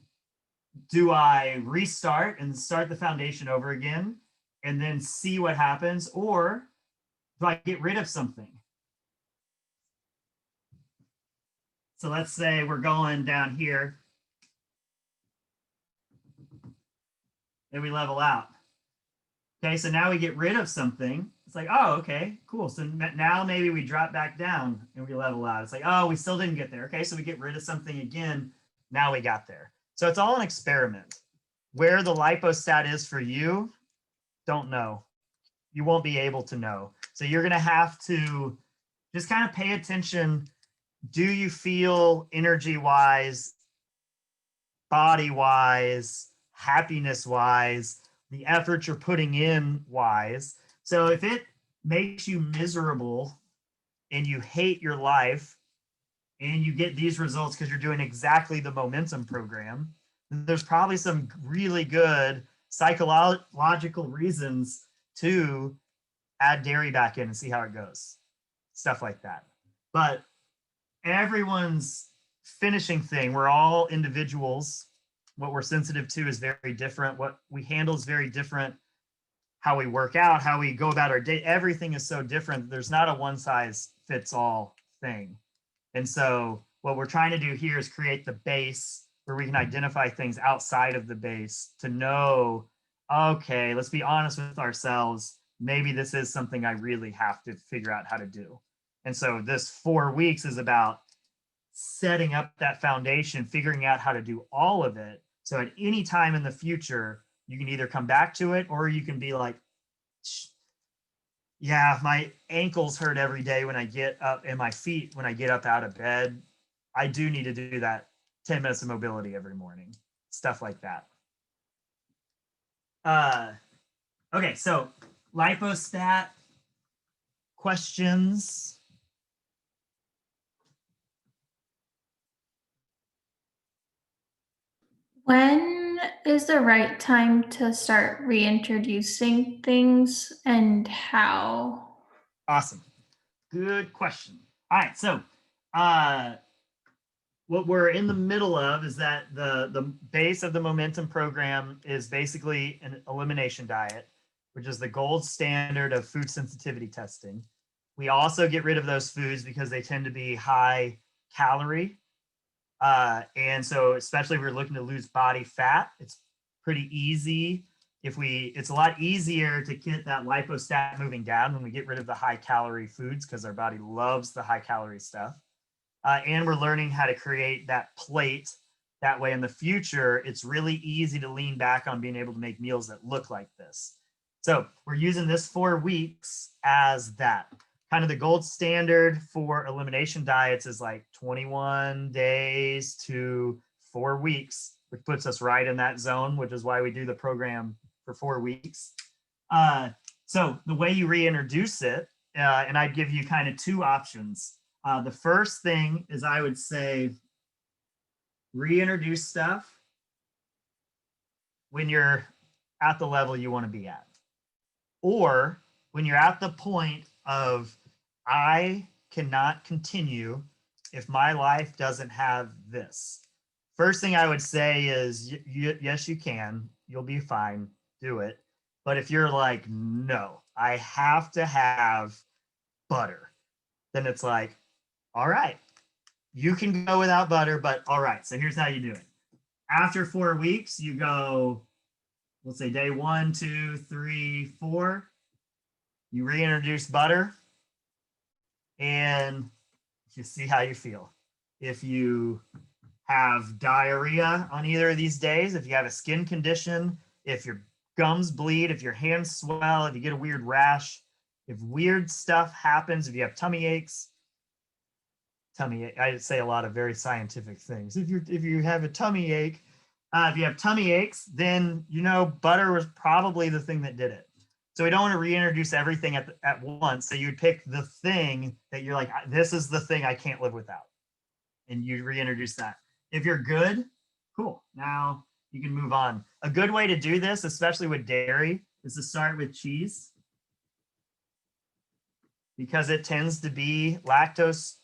do I restart and start the foundation over again and then see what happens? Or do I get rid of something? So let's say we're going down here and we level out. Okay, so now we get rid of something. It's like, oh, okay, cool. So now maybe we drop back down and we level out. It's like, oh, we still didn't get there. Okay, so we get rid of something again. Now we got there. So it's all an experiment. Where the lipostat is for you, don't know. You won't be able to know. So you're going to have to just kind of pay attention. Do you feel energy-wise, body-wise, happiness-wise, the effort you're putting in wise? So if it makes you miserable and you hate your life and you get these results because you're doing exactly the momentum program, then there's probably some really good psychological reasons to add dairy back in and see how it goes. Stuff like that. But everyone's finishing thing, we're all individuals. What we're sensitive to is very different. What we handle is very different. How we work out, how we go about our day, everything is so different. There's not a one size fits all thing. And so what we're trying to do here is create the base where we can identify things outside of the base to know, okay, let's be honest with ourselves. Maybe this is something I really have to figure out how to do. And so this 4 weeks is about setting up that foundation, figuring out how to do all of it. So at any time in the future, you can either come back to it or you can be like, yeah, my ankles hurt every day when I get up and my feet when I get up out of bed. I do need to do that 10 minutes of mobility every morning, stuff like that. Okay, so lipostat questions. When is the right time to start reintroducing things and how? Awesome. Good question. All right, so what we're in the middle of is that the base of the momentum program is basically an elimination diet, which is the gold standard of food sensitivity testing. We also get rid of those foods because they tend to be high calorie. And so especially if we're looking to lose body fat, it's pretty easy. It's a lot easier to get that lipostat moving down when we get rid of the high calorie foods because our body loves the high calorie stuff. And we're learning how to create that plate. That way in the future, it's really easy to lean back on being able to make meals that look like this. So we're using this 4 weeks as that. Kind of the gold standard for elimination diets is like 21 days to 4 weeks, which puts us right in that zone, which is why we do the program for 4 weeks. So the way you reintroduce it, and I'd give you kind of 2 options. The first thing is I would say reintroduce stuff when you're at the level you want to be at. Or when you're at the point of, I cannot continue if my life doesn't have this. First thing I would say is, yes, you can. You'll be fine. Do it. But if you're like, no, I have to have butter, then it's like, all right, you can go without butter, but all right, so here's how you do it. After 4 weeks, you go, let's say day 1, 2, 3, 4, you reintroduce butter and you see how you feel. If you have diarrhea on either of these days, if you have a skin condition, if your gums bleed, if your hands swell, if you get a weird rash, if weird stuff happens, if you have tummy aches, I say a lot of very scientific things. If you have a tummy ache, if you have tummy aches, then you know butter was probably the thing that did it. So we don't want to reintroduce everything at once. So you'd pick the thing that you're like, this is the thing I can't live without. and you reintroduce that. If you're good, cool. Now you can move on. A good way to do this, especially with dairy, is to start with cheese because it tends to be lactose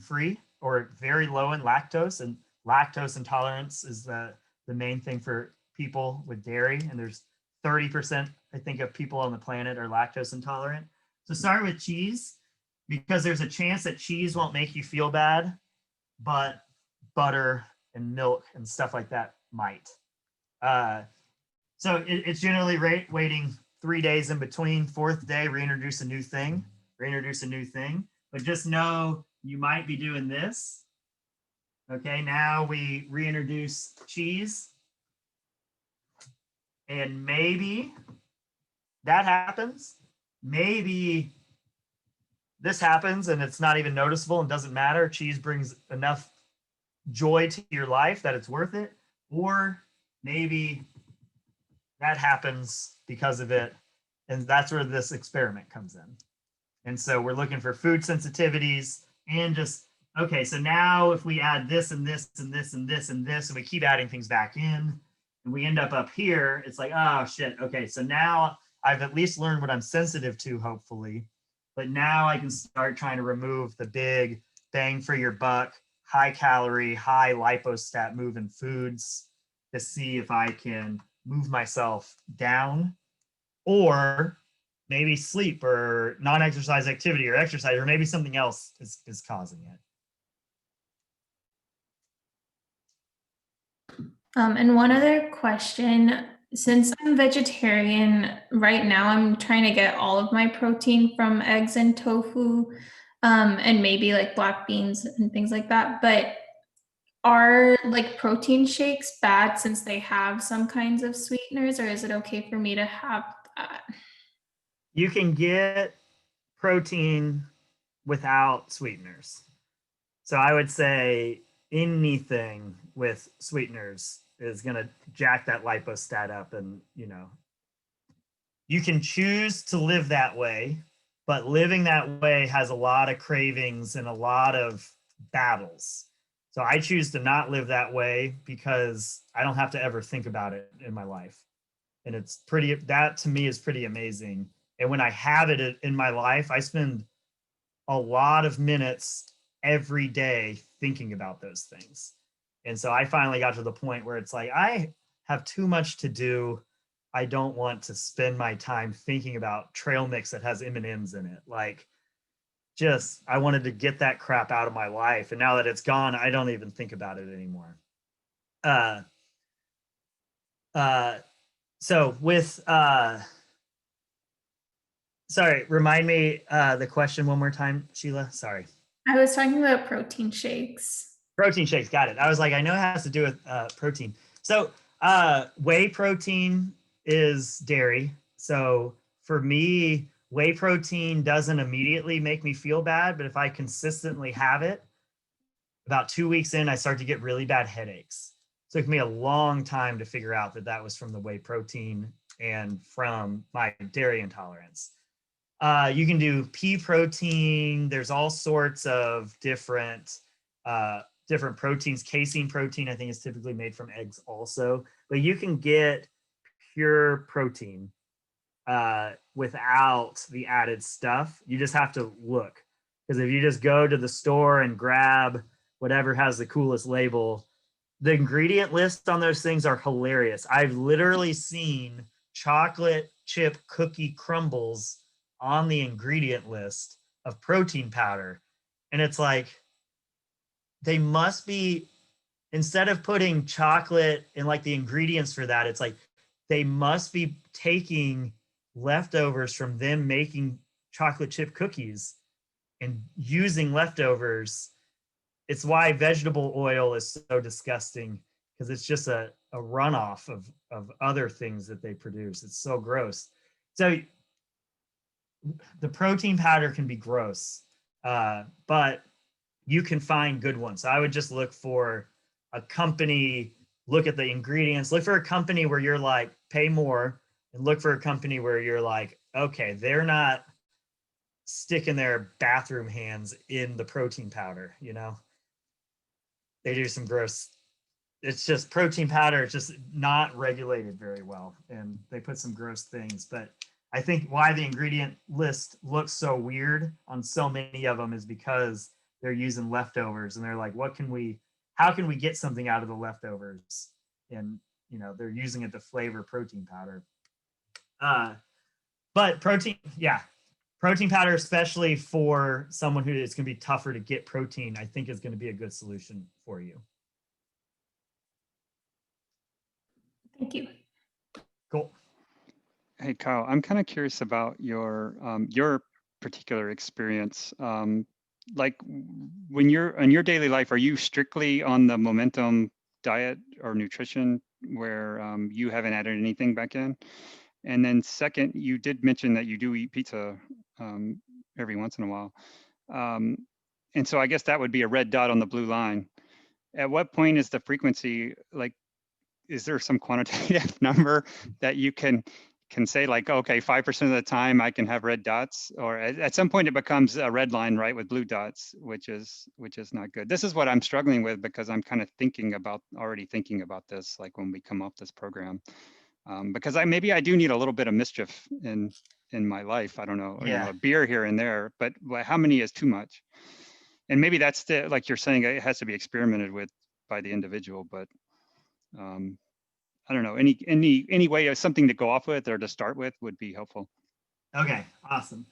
free or very low in lactose, and lactose intolerance is the main thing for people with dairy. And there's 30%, I think, of people on the planet are lactose intolerant. So start with cheese because there's a chance that cheese won't make you feel bad, but butter and milk and stuff like that might. So it's generally waiting 3 days in between. Fourth day, reintroduce a new thing. But just know you might be doing this. Okay, now we reintroduce cheese. And maybe that happens. Maybe this happens and it's not even noticeable and doesn't matter. Cheese brings enough joy to your life that it's worth it. Or maybe that happens because of it. And that's where this experiment comes in. And so we're looking for food sensitivities and just, okay, so now if we add this and this and this and this and this, and we keep adding things back in, and we end up here, it's like, oh shit, okay, so now I've at least learned what I'm sensitive to, hopefully, but now I can start trying to remove the big bang for your buck, high calorie, high lipostat moving foods to see if I can move myself down, or maybe sleep or non-exercise activity or exercise, or maybe something else is causing it. And one other question, since I'm vegetarian right now, I'm trying to get all of my protein from eggs and tofu, and maybe like black beans and things like that. But are like protein shakes bad since they have some kinds of sweeteners, or is it okay for me to have that? You can get protein without sweeteners. So I would say anything with sweeteners is going to jack that lipostat up. And, you know, you can choose to live that way, but living that way has a lot of cravings and a lot of battles. So I choose to not live that way because I don't have to ever think about it in my life. And it's pretty, that to me is pretty amazing. And when I have it in my life, I spend a lot of minutes every day thinking about those things. And so I finally got to the point where it's like, I have too much to do. I don't want to spend my time thinking about trail mix that has M&Ms in it. Like, just, I wanted to get that crap out of my life. And now that it's gone, I don't even think about it anymore. So with, sorry, remind me the question one more time, Sheila. Sorry. I was talking about protein shakes. Protein shakes, got it. I was like, I know it has to do with protein. So whey protein is dairy. So for me, whey protein doesn't immediately make me feel bad, but if I consistently have it, about 2 weeks in, I start to get really bad headaches. So it took me a long time to figure out that that was from the whey protein and from my dairy intolerance. You can do pea protein. There's all sorts of different proteins. Casein protein, I think, is typically made from eggs also. But you can get pure protein without the added stuff. You just have to look. Because if you just go to the store and grab whatever has the coolest label, the ingredient lists on those things are hilarious. I've literally seen chocolate chip cookie crumbles on the ingredient list of protein powder. And it's like, they must be, instead of putting chocolate in like the ingredients for that, it's like they must be taking leftovers from them making chocolate chip cookies and using leftovers. It's why vegetable oil is so disgusting, because it's just a runoff of other things that they produce. It's so gross. So the protein powder can be gross, but you can find good ones. So I would just look for a company, look at the ingredients, look for a company where you're like, pay more, and look for a company where you're like, okay, they're not sticking their bathroom hands in the protein powder, you know? they do some gross, it's just protein powder. It's just not regulated very well. And they put some gross things, but I think why the ingredient list looks so weird on so many of them is because they're using leftovers and they're like, how can we get something out of the leftovers? And, they're using it to flavor protein powder. But protein powder, especially for someone who it's going to be tougher to get protein, I think is going to be a good solution for you. Thank you. Cool. Hey, Kyle, I'm kind of curious about your particular experience. Like when you're in your daily life, are you strictly on the Momentum diet or nutrition where you haven't added anything back in? And then second, you did mention that you do eat pizza every once in a while. And so I guess that would be a red dot on the blue line. At what point is the frequency, like, is there some quantitative number that you can say like, okay, 5% of the time I can have red dots, or at some point it becomes a red line, right, with blue dots, which is not good. This is what I'm struggling with because I'm kind of already thinking about this, like when we come off this program, because maybe I do need a little bit of mischief in my life. I don't know, a beer here and there, but how many is too much? And maybe that's like you're saying, it has to be experimented with by the individual, but I don't know, any way of something to go off with or to start with would be helpful. Okay, awesome.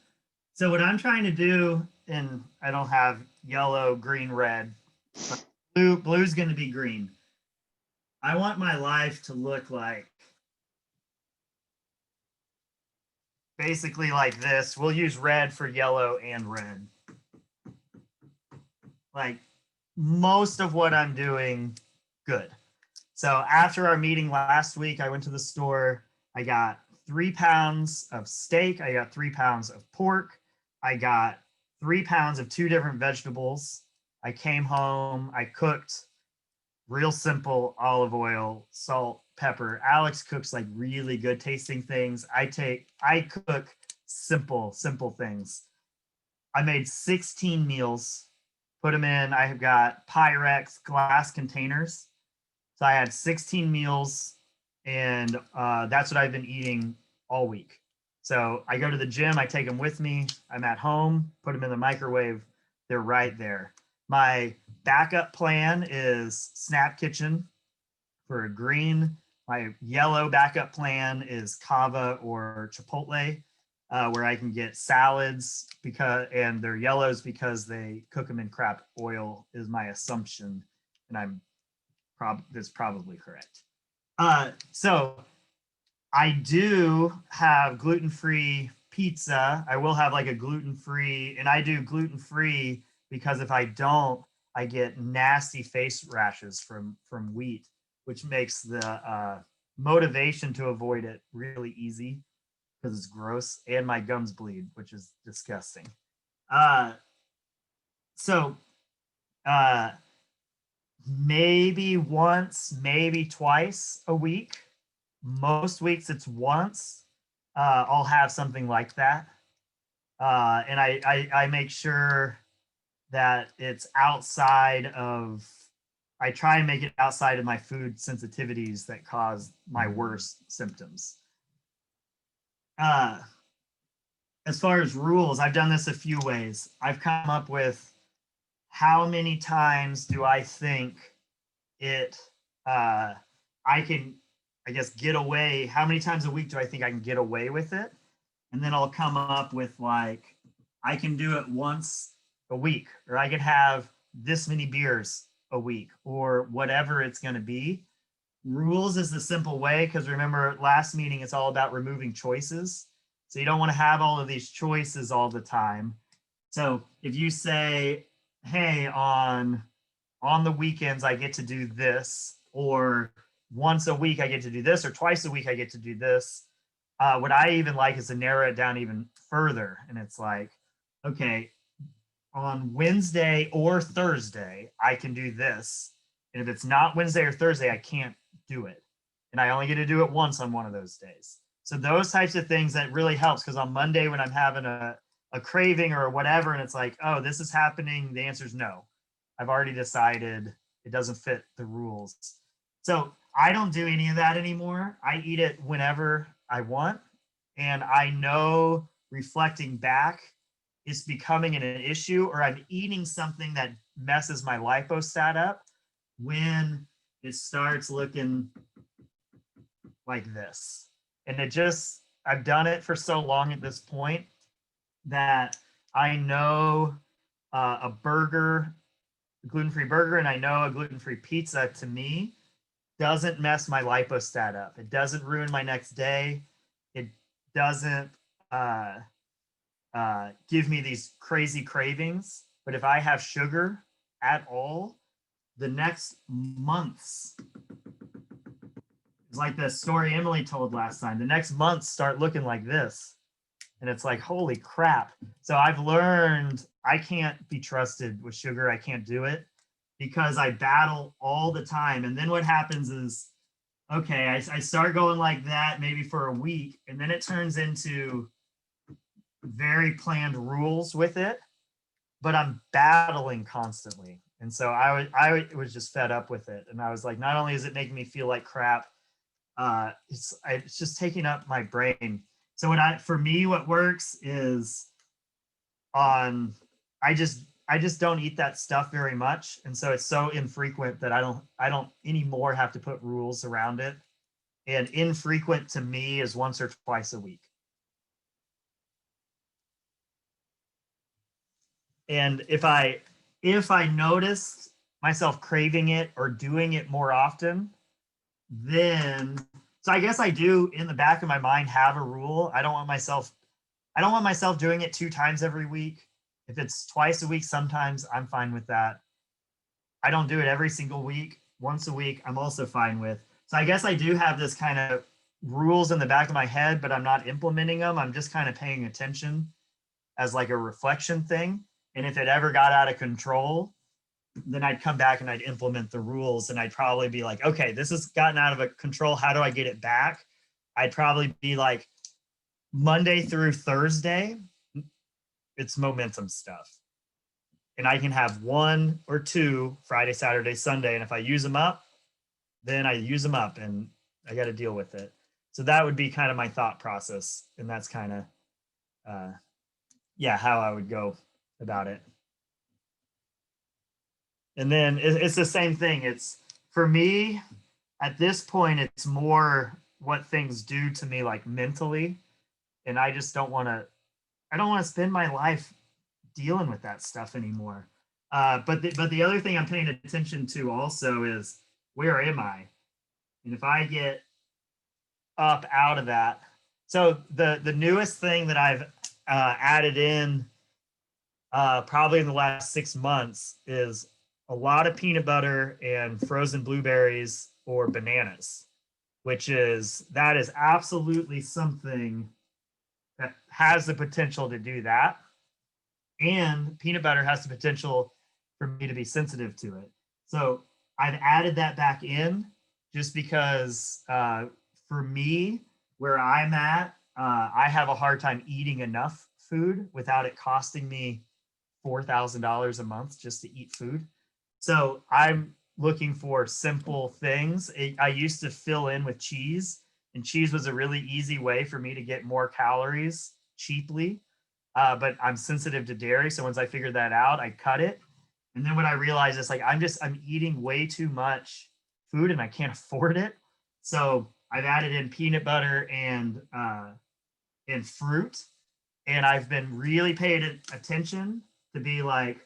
So what I'm trying to do, and I don't have yellow, green, red, but blue's going to be green. I want my life to look like basically like this. We'll use red for yellow and red. Like most of what I'm doing, good. So after our meeting last week, I went to the store. I got 3 pounds of steak. I got 3 pounds of pork. I got 3 pounds of 2 different vegetables. I came home. I cooked real simple olive oil, salt, pepper. Alex cooks like really good tasting things. I cook simple things. I made 16 meals, put them in. I have got Pyrex glass containers. So I had 16 meals, and that's what I've been eating all week. So I go to the gym, I take them with me. I'm at home, put them in the microwave. They're right there. My backup plan is Snap Kitchen for a green. My yellow backup plan is Kava or Chipotle, where I can get salads and they're yellows because they cook them in crap oil is my assumption, and that's probably correct. So I do have gluten-free pizza. I will have like a gluten-free, and I do gluten-free because if I don't, I get nasty face rashes from wheat, which makes the motivation to avoid it really easy because it's gross, and my gums bleed, which is disgusting. Maybe once, maybe twice a week. Most weeks it's once. I'll have something like that. And I make sure that it's I try and make it outside of my food sensitivities that cause my worst symptoms. As far as rules, I've done this a few ways. I've come up with how many times do I think I can, I guess, get away? How many times a week do I think I can get away with it? And then I'll come up with like, I can do it once a week, or I could have this many beers a week, or whatever it's going to be. Rules is the simple way, because remember last meeting, it's all about removing choices. So you don't want to have all of these choices all the time. So if you say, hey, on the weekends, I get to do this, or once a week I get to do this, or twice a week I get to do this. What I even like is to narrow it down even further. And it's like, okay, on Wednesday or Thursday, I can do this. And if it's not Wednesday or Thursday, I can't do it. And I only get to do it once on one of those days. So those types of things, that really helps, because on Monday when I'm having a craving or whatever, and it's like, oh, this is happening, the answer is no. I've already decided It doesn't fit the rules. So I don't do any of that anymore. I eat it whenever I want. And I know reflecting back, it's becoming an issue, or I'm eating something that messes my lipostat up when it starts looking like this. And it just, I've done it for so long at this point that I know a burger, a gluten-free burger, and I know a gluten-free pizza to me doesn't mess my lipostat up. It doesn't ruin my next day. It doesn't give me these crazy cravings. But if I have sugar at all, the next months, it's like the story Emily told last time. The next months start looking like this. And it's like, holy crap. So I've learned I can't be trusted with sugar. I can't do it because I battle all the time. And then what happens is, okay, I start going like that maybe for a week, and then it turns into very planned rules with it, but I'm battling constantly. And so I was just fed up with it. And I was like, not only is it making me feel like crap, it's just taking up my brain. So for me, what works is I just don't eat that stuff very much. And so it's so infrequent that I don't anymore have to put rules around it. And infrequent to me is once or twice a week. And if I notice myself craving it or doing it more often, then, so I guess I do in the back of my mind have a rule. I don't want myself doing it 2 times every week. If it's twice a week, sometimes I'm fine with that. I don't do it every single week. Once a week, I'm also fine with. So I guess I do have this kind of rules in the back of my head, but I'm not implementing them. I'm just kind of paying attention as like a reflection thing. And if it ever got out of control, then I'd come back and I'd implement the rules, and I'd probably be like, okay, this has gotten out of control. How do I get it back? I'd probably be like, Monday through Thursday, it's momentum stuff. And I can have 1 or 2 Friday, Saturday, Sunday. And if I use them up, then I use them up and I got to deal with it. So that would be kind of my thought process. And that's kind of, how I would go about it. And then it's the same thing. It's, for me, at this point, it's more what things do to me, like mentally. And I just don't want to spend my life dealing with that stuff anymore. But the other thing I'm paying attention to also is, where am I? And if I get up out of that, so the newest thing that I've added in probably in the last 6 months is a lot of peanut butter and frozen blueberries or bananas, that is absolutely something that has the potential to do that. And peanut butter has the potential for me to be sensitive to it. So I've added that back in just because for me, where I'm at, I have a hard time eating enough food without it costing me $4,000 a month just to eat food. So I'm looking for simple things. I used to fill in with cheese, and cheese was a really easy way for me to get more calories cheaply. But I'm sensitive to dairy. So once I figured that out, I cut it. And then what I realized is like, I'm eating way too much food and I can't afford it. So I've added in peanut butter and fruit. And I've been really paying attention to be like,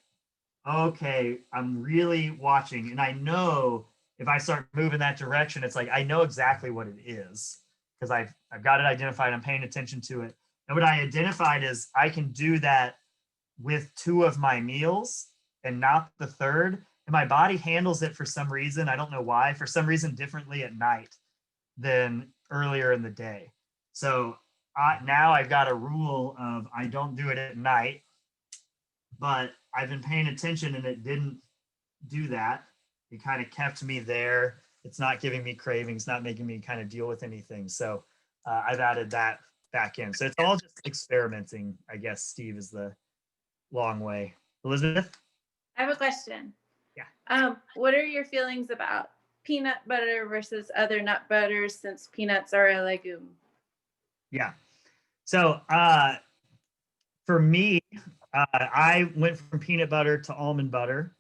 okay, I'm really watching. And I know if I start moving that direction, it's like, I know exactly what it is because I've got it identified. I'm paying attention to it. And what I identified is I can do that with 2 of my meals and not the 3rd. And my body handles it for some reason. I don't know why, for some reason differently at night than earlier in the day. So now I've got a rule of I don't do it at night, but I've been paying attention and it didn't do that. It kind of kept me there. It's not giving me cravings, not making me kind of deal with anything. So I've added that back in. So it's all just experimenting, I guess, Steve, is the long way. Elizabeth? I have a question. Yeah. What are your feelings about peanut butter versus other nut butters since peanuts are a legume? Yeah. So for me, I went from peanut butter to almond butter,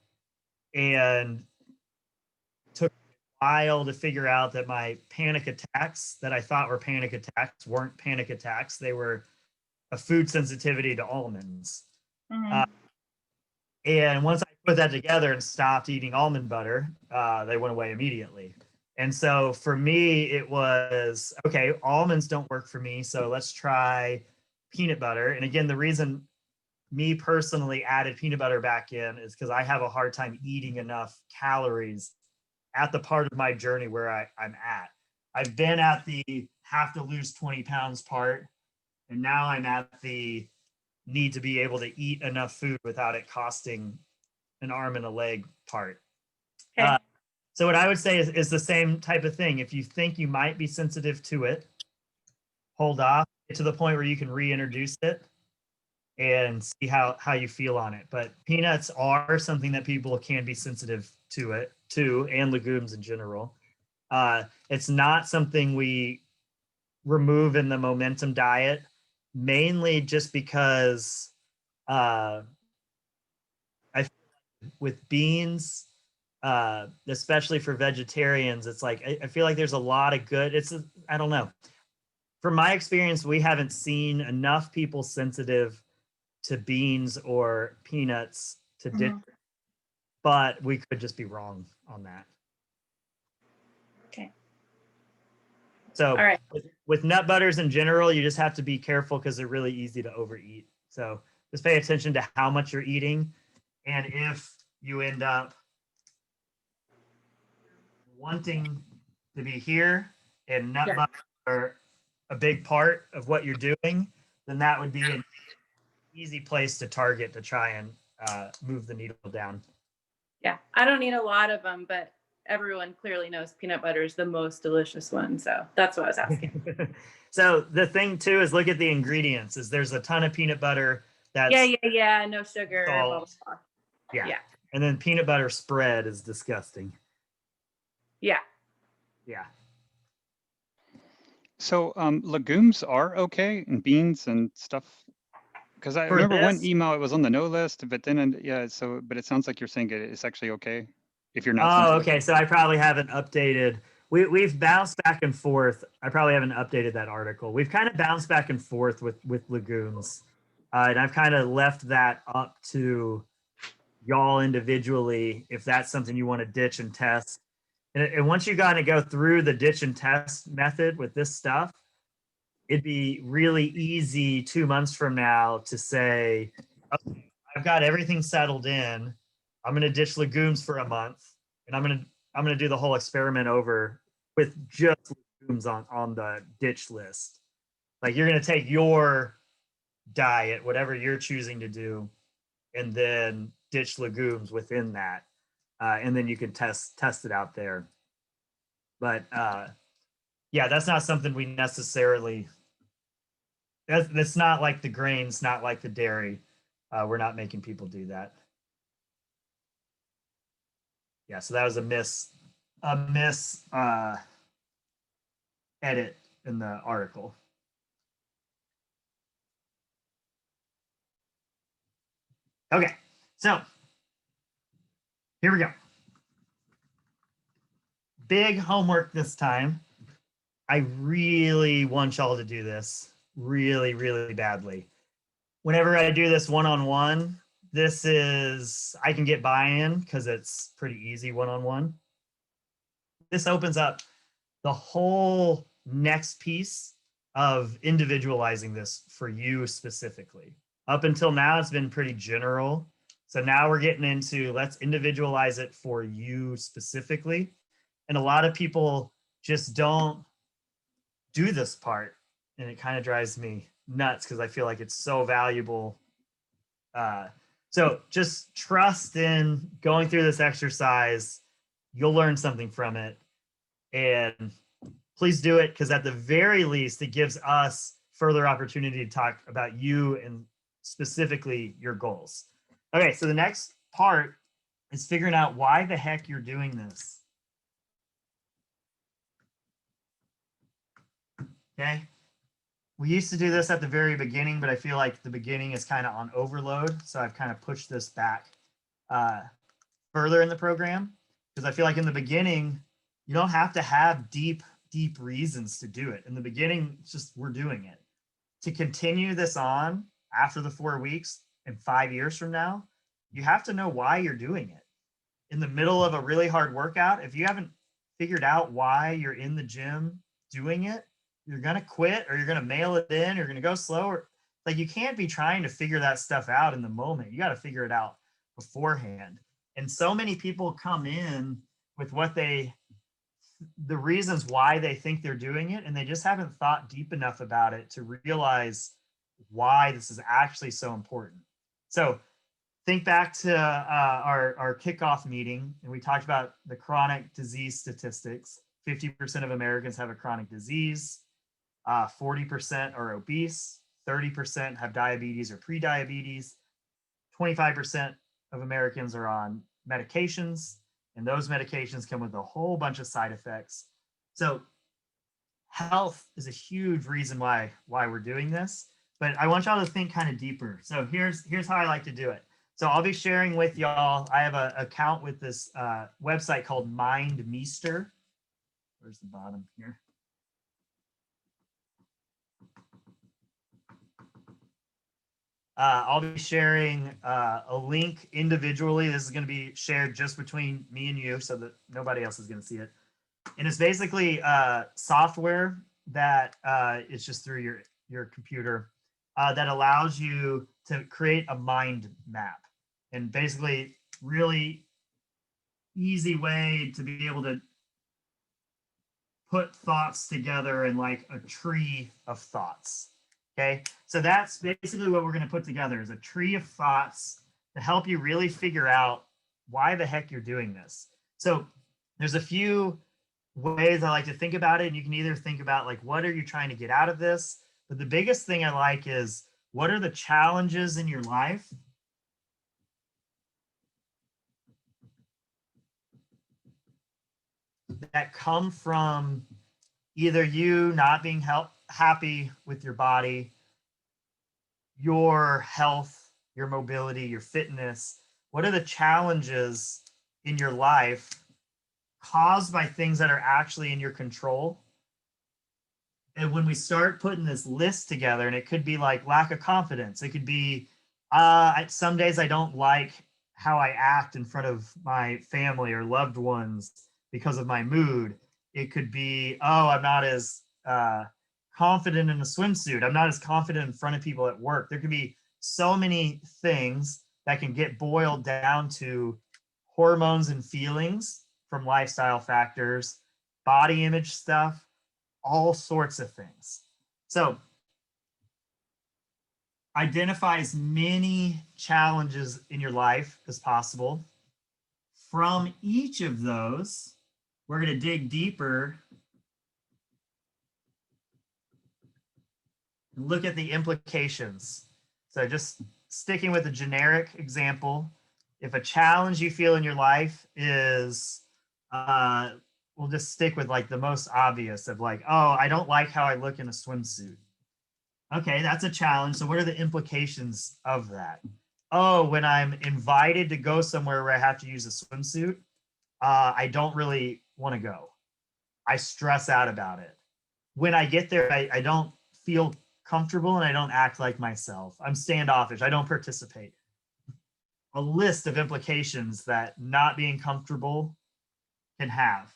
and took a while to figure out that my panic attacks that I thought were panic attacks weren't panic attacks. They were a food sensitivity to almonds. Mhm. And once I put that together and stopped eating almond butter, they went away immediately. And so for me, it was okay, almonds don't work for me. So let's try peanut butter. And again, the reason me personally added peanut butter back in is because I have a hard time eating enough calories at the part of my journey where I'm at. I've been at the have to lose 20 pounds part, and now I'm at the need to be able to eat enough food without it costing an arm and a leg part. Okay. So what I would say is the same type of thing. If you think you might be sensitive to it, hold off, get to the point where you can reintroduce it and see how you feel on it. But peanuts are something that people can be sensitive to, and legumes in general. It's not something we remove in the momentum diet, mainly just because I with beans, especially for vegetarians, it's like I feel like there's a lot of good. I don't know. From my experience, we haven't seen enough people sensitive to beans or peanuts to ditch, but we could just be wrong on that. Okay. So All right. with nut butters in general, you just have to be careful because they're really easy to overeat. So just pay attention to how much you're eating. And if you end up wanting to be here and nut butter are a big part of what you're doing, then that would be an easy place to target to try and move the needle down. Yeah, I don't eat a lot of them, but everyone clearly knows peanut butter is the most delicious one. So that's what I was asking. So the thing too is look at the ingredients. There's a ton of peanut butter that's yeah, no sugar, blah, blah, blah. Yeah. And then peanut butter spread is disgusting. Yeah. Yeah. So legumes are okay, and beans and stuff. Because I For remember one this- email, it was on the no list, but then but it sounds like you're saying it's actually okay if you're not. Oh, sensitive. okay. So I probably haven't updated. We've bounced back and forth. I probably haven't updated that article. We've kind of bounced back and forth with legumes, and I've kind of left that up to y'all individually if that's something you want to ditch and test. And once you got to go through the ditch and test method with this stuff, it'd be really easy 2 months from now to say, okay, I've got everything settled in. I'm going to ditch legumes for a month, and I'm going to do the whole experiment over with just legumes on the ditch list. Like you're going to take your diet, whatever you're choosing to do, and then ditch legumes within that, and then you can test it out there. But yeah, that's not something we necessarily. That's not like the grains, not like the dairy. We're not making people do that. Yeah, so that was a miss edit in the article. Okay, so here we go. Big homework this time. I really want y'all to do this really, really badly. Whenever I do this one-on-one, I can get buy-in because it's pretty easy one-on-one. This opens up the whole next piece of individualizing this for you specifically. Up until now, it's been pretty general. So now we're getting into let's individualize it for you specifically. And a lot of people just don't do this part. And it kind of drives me nuts because I feel like it's so valuable. So just trust in going through this exercise. You'll learn something from it. And please do it because at the very least, it gives us further opportunity to talk about you and specifically your goals. Okay, so the next part is figuring out why the heck you're doing this. Okay. We used to do this at the very beginning, but I feel like the beginning is kind of on overload. So I've kind of pushed this back further in the program, because I feel like in the beginning, you don't have to have deep reasons to do it. In the beginning, it's just we're doing it. To continue this on after the 4 weeks and 5 years from now, you have to know why you're doing it. In the middle of a really hard workout, if you haven't figured out why you're in the gym doing it, you're going to quit, or you're going to mail it in, or you're going to go slower. Like, you can't be trying to figure that stuff out in the moment. You got to figure it out beforehand. And so many people come in with the reasons why they think they're doing it, and they just haven't thought deep enough about it to realize why this is actually so important. So think back to our kickoff meeting, and we talked about the chronic disease statistics. 50% of Americans have a chronic disease. 40% are obese. 30% have diabetes or pre-diabetes. 25% of Americans are on medications, and those medications come with a whole bunch of side effects. So health is a huge reason why we're doing this, but I want y'all to think kind of deeper. So here's how I like to do it. So I'll be sharing with y'all, I have an account with this website called MindMeester. Where's the bottom here? I'll be sharing a link individually. This is going to be shared just between me and you, so that nobody else is going to see it. And it's basically software that is just through your computer that allows you to create a mind map. And basically, really easy way to be able to put thoughts together in like a tree of thoughts. Okay, so that's basically what we're going to put together, is a tree of thoughts to help you really figure out why the heck you're doing this. So there's a few ways I like to think about it, and you can either think about like, what are you trying to get out of this? But the biggest thing I like is, what are the challenges in your life that come from either you not being happy with your body, your health, your mobility, your fitness? What are the challenges in your life caused by things that are actually in your control? And when we start putting this list together, and it could be like lack of confidence, it could be some days I don't like how I act in front of my family or loved ones because of my mood. It could be, oh, I'm not as confident in a swimsuit. I'm not as confident in front of people at work. There could be so many things that can get boiled down to hormones and feelings from lifestyle factors, body image stuff, all sorts of things. So identify as many challenges in your life as possible. From each of those, we're going to dig deeper and look at the implications. So just sticking with a generic example, if a challenge you feel in your life is, we'll just stick with like the most obvious of like, oh, I don't like how I look in a swimsuit. Okay, that's a challenge. So what are the implications of that? Oh, when I'm invited to go somewhere where I have to use a swimsuit, I don't really want to go. I stress out about it. When I get there, I don't feel comfortable and I don't act like myself. I'm standoffish. I don't participate. A list of implications that not being comfortable can have.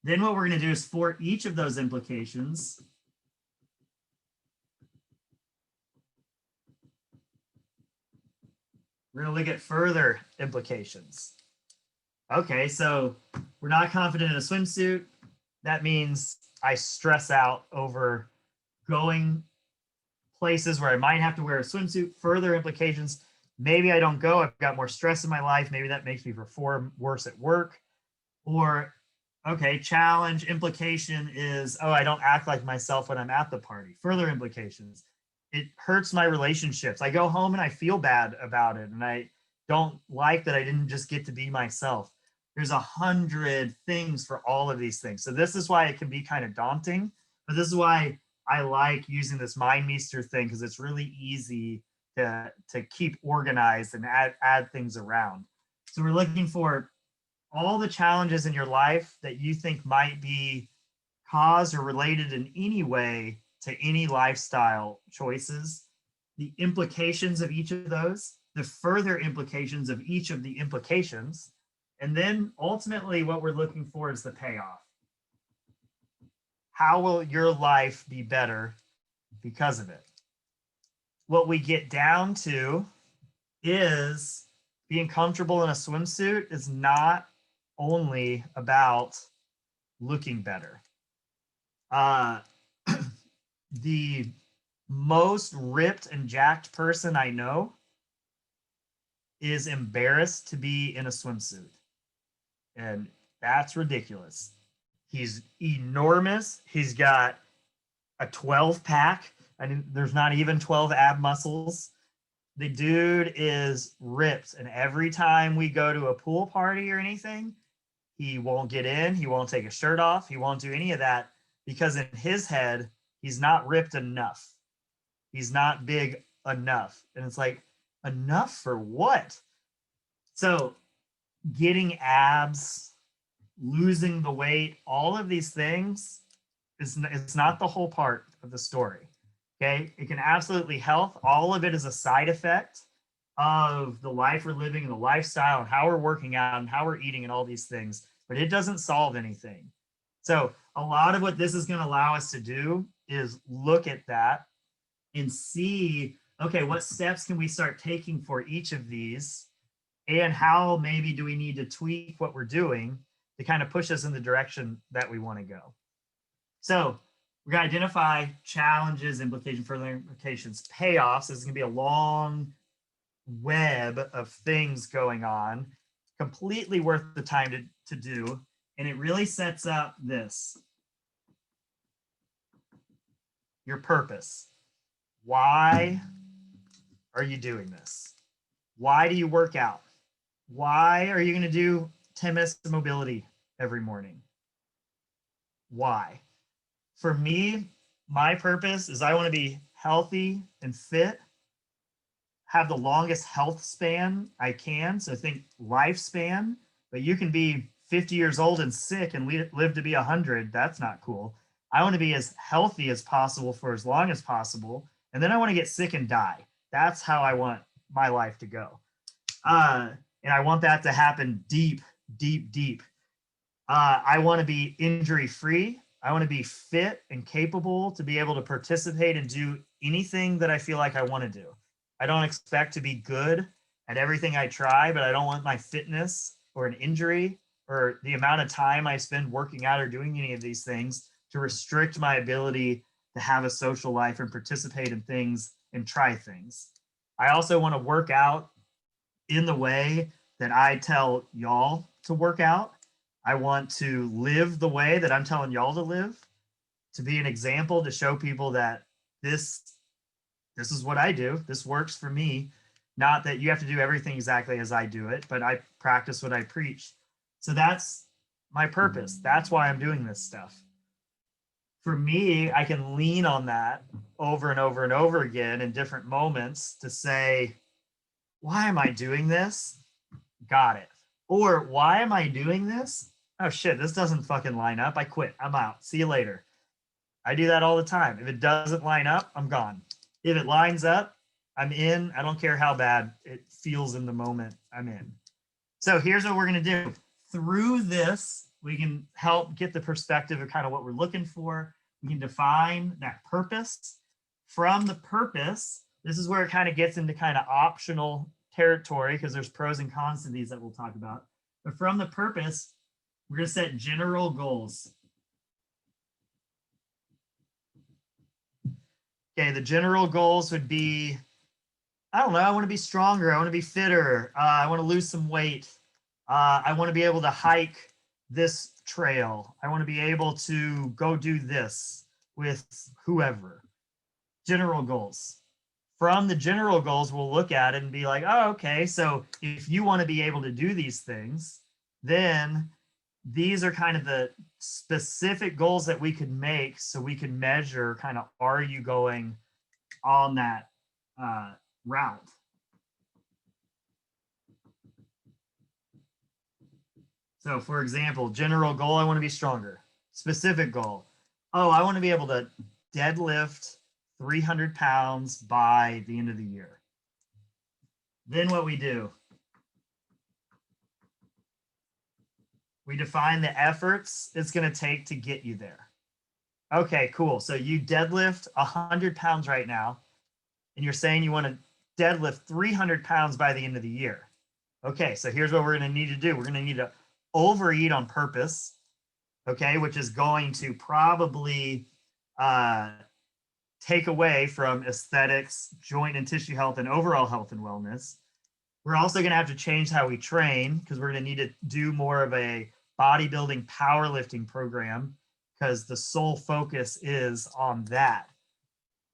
Then what we're going to do is, for each of those implications, we're going to look at further implications. Okay, so we're not confident in a swimsuit. That means I stress out over going places where I might have to wear a swimsuit. Further implications, maybe I don't go. I've got more stress in my life. Maybe that makes me perform worse at work. Or, okay, challenge implication is, oh, I don't act like myself when I'm at the party. Further implications, it hurts my relationships. I go home and I feel bad about it. And don't like that I didn't just get to be myself. There's 100 things for all of these things. So this is why it can be kind of daunting, but this is why I like using this MindMeister thing, because it's really easy to keep organized and add things around. So we're looking for all the challenges in your life that you think might be caused or related in any way to any lifestyle choices, the implications of each of those, the further implications of each of the implications, and then ultimately what we're looking for is the payoff. How will your life be better because of it? What we get down to is being comfortable in a swimsuit is not only about looking better. The most ripped and jacked person I know is embarrassed to be in a swimsuit. And that's ridiculous. He's enormous. He's got a 12 pack. I mean, there's not even 12 ab muscles. The dude is ripped. And every time we go to a pool party or anything, he won't get in. He won't take his shirt off. He won't do any of that because in his head, he's not ripped enough. He's not big enough. And it's like, enough for what? So getting abs, losing the weight, all of these things, it's not the whole part of the story. Okay, it can absolutely help. All of it is a side effect of the life we're living and the lifestyle and how we're working out and how we're eating and all these things, but it doesn't solve anything. So a lot of what this is going to allow us to do is look at that and see, okay, what steps can we start taking for each of these, and how maybe do we need to tweak what we're doing to kind of push us in the direction that we want to go. So we're going to identify challenges, implications, further implications, payoffs. This is going to be a long web of things going on, completely worth the time to do. And it really sets up this, your purpose. Why are you doing this? Why do you work out? Why are you going to do 10 minutes of mobility every morning? Why? For me, my purpose is I want to be healthy and fit, have the longest health span I can. So think lifespan, but you can be 50 years old and sick and live to be 100. That's not cool. I want to be as healthy as possible for as long as possible. And then I want to get sick and die. That's how I want my life to go. And I want that to happen deep, deep, deep. I want to be injury free. I want to be fit and capable to be able to participate and do anything that I feel like I want to do. I don't expect to be good at everything I try, but I don't want my fitness or an injury or the amount of time I spend working out or doing any of these things to restrict my ability to have a social life and participate in things and try things. I also want to work out in the way that I tell y'all to work out. I want to live the way that I'm telling y'all to live, to be an example, to show people that this is what I do. This works for me. Not that you have to do everything exactly as I do it, but I practice what I preach. So that's my purpose. That's why I'm doing this stuff. For me, I can lean on that over and over and over again in different moments to say, why am I doing this? Got it. Or why am I doing this? Oh shit, this doesn't fucking line up. I quit. I'm out. See you later. I do that all the time. If it doesn't line up, I'm gone. If it lines up, I'm in. I don't care how bad it feels in the moment I'm in. So here's what we're going to do. Through this, we can help get the perspective of kind of what we're looking for. We can define that purpose. From the purpose, this is where it kind of gets into kind of optional territory because there's pros and cons to these that we'll talk about. But from the purpose, we're going to set general goals. Okay, the general goals would be, I don't know, I want to be stronger. I want to be fitter. I want to lose some weight. I want to be able to hike this trail. I want to be able to go do this with whoever. General goals. from the general goals, we'll look at it and be like, oh, okay, so if you want to be able to do these things, then these are kind of the specific goals that we could make so we can measure kind of, are you going on that route? So for example, general goal, I want to be stronger. Specific goal, oh, I want to be able to deadlift 300 pounds by the end of the year. Then what we do, we define the efforts it's going to take to get you there. Okay, cool. So you deadlift 100 pounds right now, and you're saying you want to deadlift 300 pounds by the end of the year. Okay, so here's what we're going to need to do. We're going to need to overeat on purpose, okay, which is going to probably take away from aesthetics, joint and tissue health, and overall health and wellness. We're also going to have to change how we train because we're going to need to do more of a bodybuilding powerlifting program because the sole focus is on that.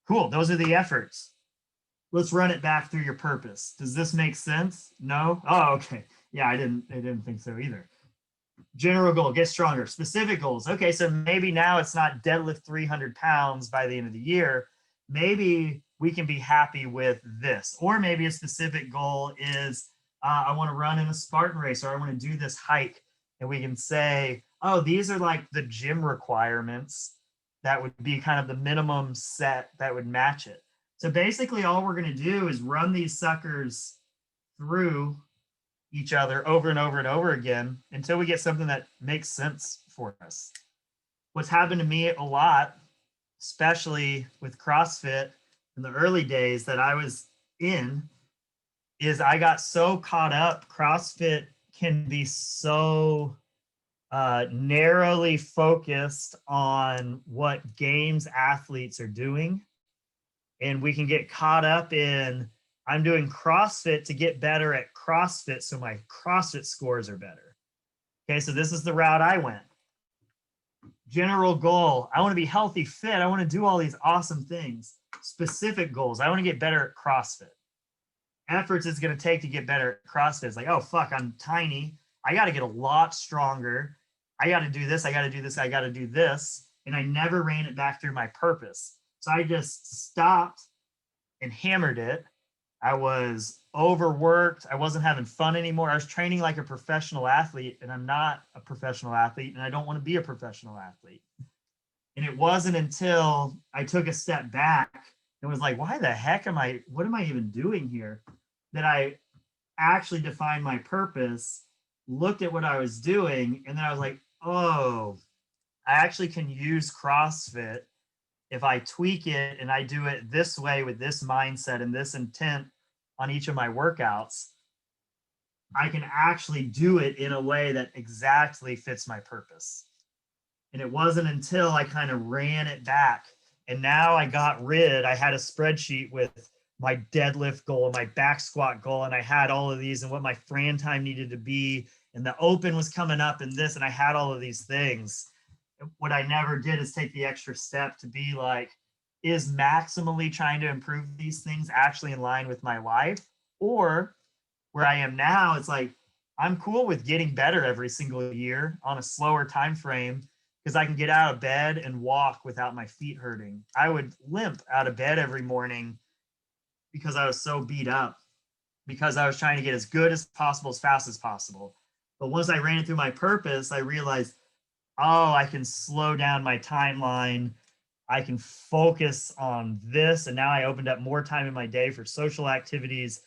Cool, those are the efforts. Let's run it back through your purpose. Does this make sense? No? Oh, okay. Yeah, I didn't think so either. General goal, get stronger. Specific goals. Okay, so maybe now it's not deadlift 300 pounds by the end of the year. Maybe we can be happy with this. Or maybe a specific goal is I want to run in a Spartan race, or I want to do this hike. And we can say, oh, these are like the gym requirements that would be kind of the minimum set that would match it. So basically all we're going to do is run these suckers through each other over and over and over again until we get something that makes sense for us. What's happened to me a lot, especially with CrossFit in the early days that I was in, is I got so caught up. CrossFit can be so narrowly focused on what games athletes are doing. And we can get caught up in, I'm doing CrossFit to get better at CrossFit, so my CrossFit scores are better. Okay, so this is the route I went. General goal, I want to be healthy, fit. I want to do all these awesome things. Specific goals, I want to get better at CrossFit. Efforts it's going to take to get better at CrossFit. It's like, oh, fuck, I'm tiny. I got to get a lot stronger. I got to do this. I got to do this. I got to do this. And I never ran it back through my purpose. So I just stopped and hammered it. I was overworked. I wasn't having fun anymore. I was training like a professional athlete, and I'm not a professional athlete, and I don't want to be a professional athlete. And it wasn't until I took a step back and was like, why the heck what am I even doing here? That I actually defined my purpose, looked at what I was doing, and then I was like, oh, I actually can use CrossFit if I tweak it and I do it this way with this mindset and this intent on each of my workouts. I can actually do it in a way that exactly fits my purpose. And it wasn't until I kind of ran it back. And now I had a spreadsheet with my deadlift goal, my back squat goal, and I had all of these and what my Fran time needed to be. And the open was coming up and this, and I had all of these things. What I never did is take the extra step to be like, is maximally trying to improve these things actually in line with my life? Or where I am now, it's like, I'm cool with getting better every single year on a slower time frame because I can get out of bed and walk without my feet hurting. I would limp out of bed every morning because I was so beat up, because I was trying to get as good as possible, as fast as possible. But once I ran it through my purpose, I realized, oh, I can slow down my timeline. I can focus on this. And now I opened up more time in my day for social activities.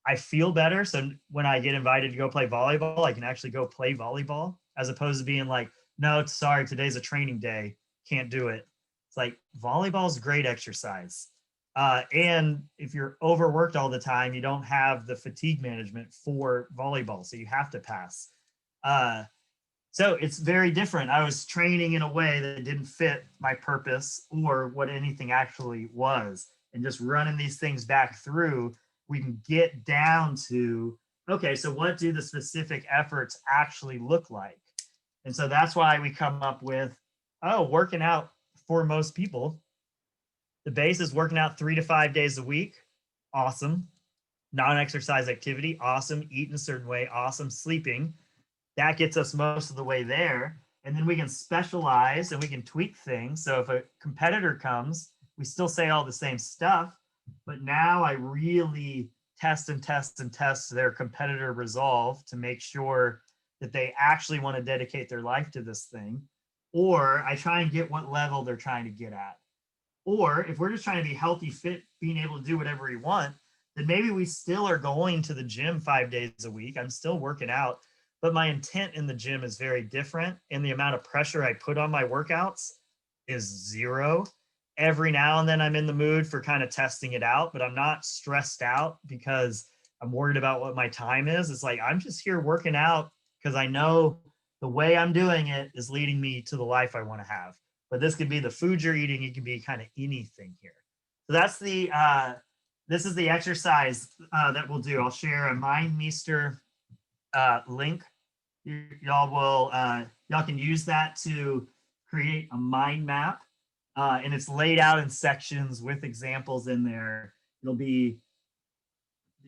I feel better. So when I get invited to go play volleyball, I can actually go play volleyball as opposed to being like, no, sorry, today's a training day. Can't do it. It's like volleyball is great exercise. And if you're overworked all the time, you don't have the fatigue management for volleyball. So you have to pass. So it's very different. I was training in a way that didn't fit my purpose or what anything actually was. And just running these things back through, we can get down to, okay, so what do the specific efforts actually look like? And so that's why we come up with, oh, working out for most people, the base is working out 3 to 5 days a week. awesome. Non-exercise activity, awesome. Eating a certain way, awesome. Sleeping, that gets us most of the way there. And then we can specialize and we can tweak things. So if a competitor comes, we still say all the same stuff, but now I really test and test and test their competitor resolve to make sure that they actually want to dedicate their life to this thing. Or I try and get what level they're trying to get at. Or if we're just trying to be healthy, fit, being able to do whatever we want, then maybe we still are going to the gym 5 days a week. I'm still working out, but my intent in the gym is very different. And the amount of pressure I put on my workouts is zero. Every now and then I'm in the mood for kind of testing it out, but I'm not stressed out because I'm worried about what my time is. It's like, I'm just here working out because I know the way I'm doing it is leading me to the life I want to have. But this could be the food you're eating. It could be kind of anything here. So that's the, this is the exercise that we'll do. I'll share a MindMeister link. Y'all will, y'all can use that to create a mind map. And it's laid out in sections with examples in there. It'll be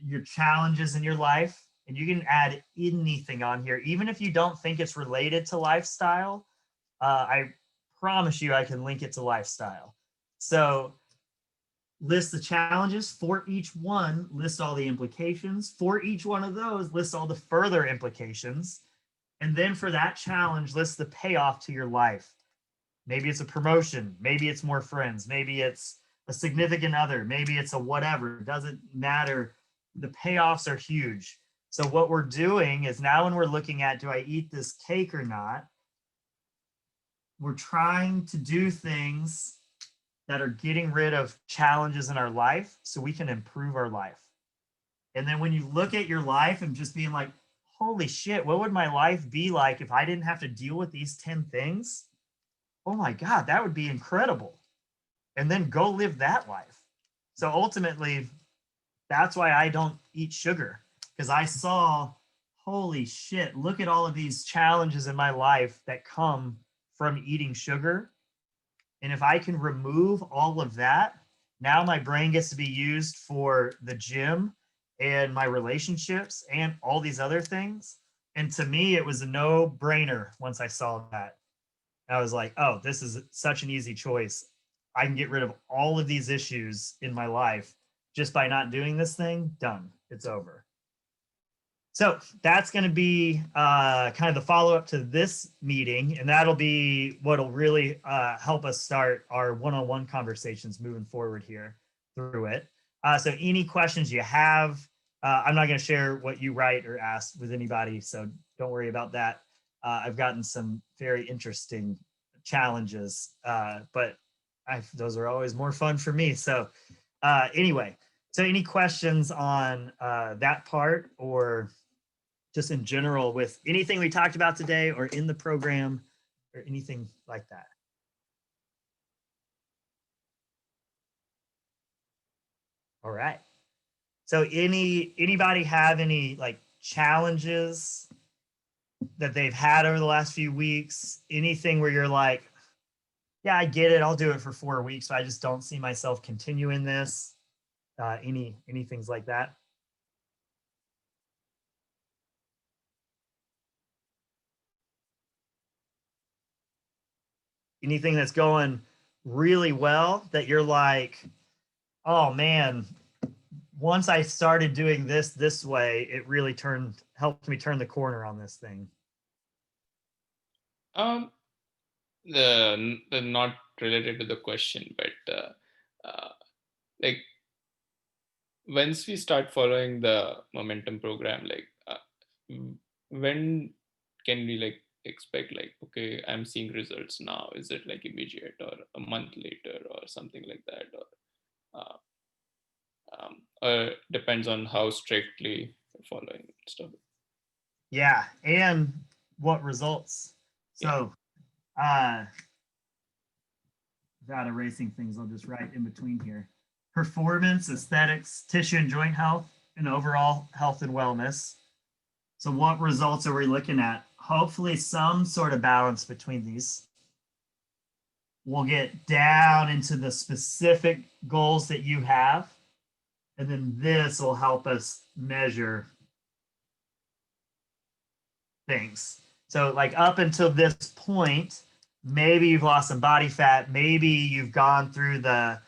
your challenges in your life, and you can add anything on here, even if you don't think it's related to lifestyle. I promise you I can link it to lifestyle. So list the challenges for each one, list all the implications for each one of those, list all the further implications. And then for that challenge, list the payoff to your life. Maybe it's a promotion, maybe it's more friends, maybe it's a significant other, maybe it's a whatever, it doesn't matter. The payoffs are huge. So what we're doing is now when we're looking at, do I eat this cake or not? We're trying to do things that are getting rid of challenges in our life so we can improve our life. And then when you look at your life and just being like, holy shit, what would my life be like if I didn't have to deal with these 10 things? Oh my God, that would be incredible. And then go live that life. So ultimately, that's why I don't eat sugar, because I saw, holy shit, look at all of these challenges in my life that come from eating sugar. And if I can remove all of that, now my brain gets to be used for the gym and my relationships and all these other things. And to me, it was a no-brainer once I saw that. I was like, oh, this is such an easy choice. I can get rid of all of these issues in my life just by not doing this thing. Done. It's over. So that's going to be kind of the follow-up to this meeting, and that'll be what'll really help us start our one-on-one conversations moving forward here through it. So any questions you have, I'm not going to share what you write or ask with anybody, so don't worry about that. I've gotten some very interesting challenges, but those are always more fun for me. So anyway, so any questions on that part, or just in general with anything we talked about today or in the program or anything like that? All right. So anybody have any like challenges that they've had over the last few weeks? Anything where you're like, yeah, I get it, I'll do it for 4 weeks, but I just don't see myself continuing this? Any things like that? Anything that's going really well that you're like, oh man, once I started doing this way, it really helped me turn the corner on this thing? The not related to the question, but like once we start following the momentum program, like when can we like expect like, okay, I'm seeing results now? Is it like immediate or a month later or something like that? Or depends on how strictly following stuff. Yeah, and what results. So without erasing things, I'll just write in between here. Performance, aesthetics, tissue and joint health, and overall health and wellness. So what results are we looking at? Hopefully some sort of balance between these. We'll get down into the specific goals that you have. And then this will help us measure things. So like up until this point, maybe you've lost some body fat, maybe you've gone through the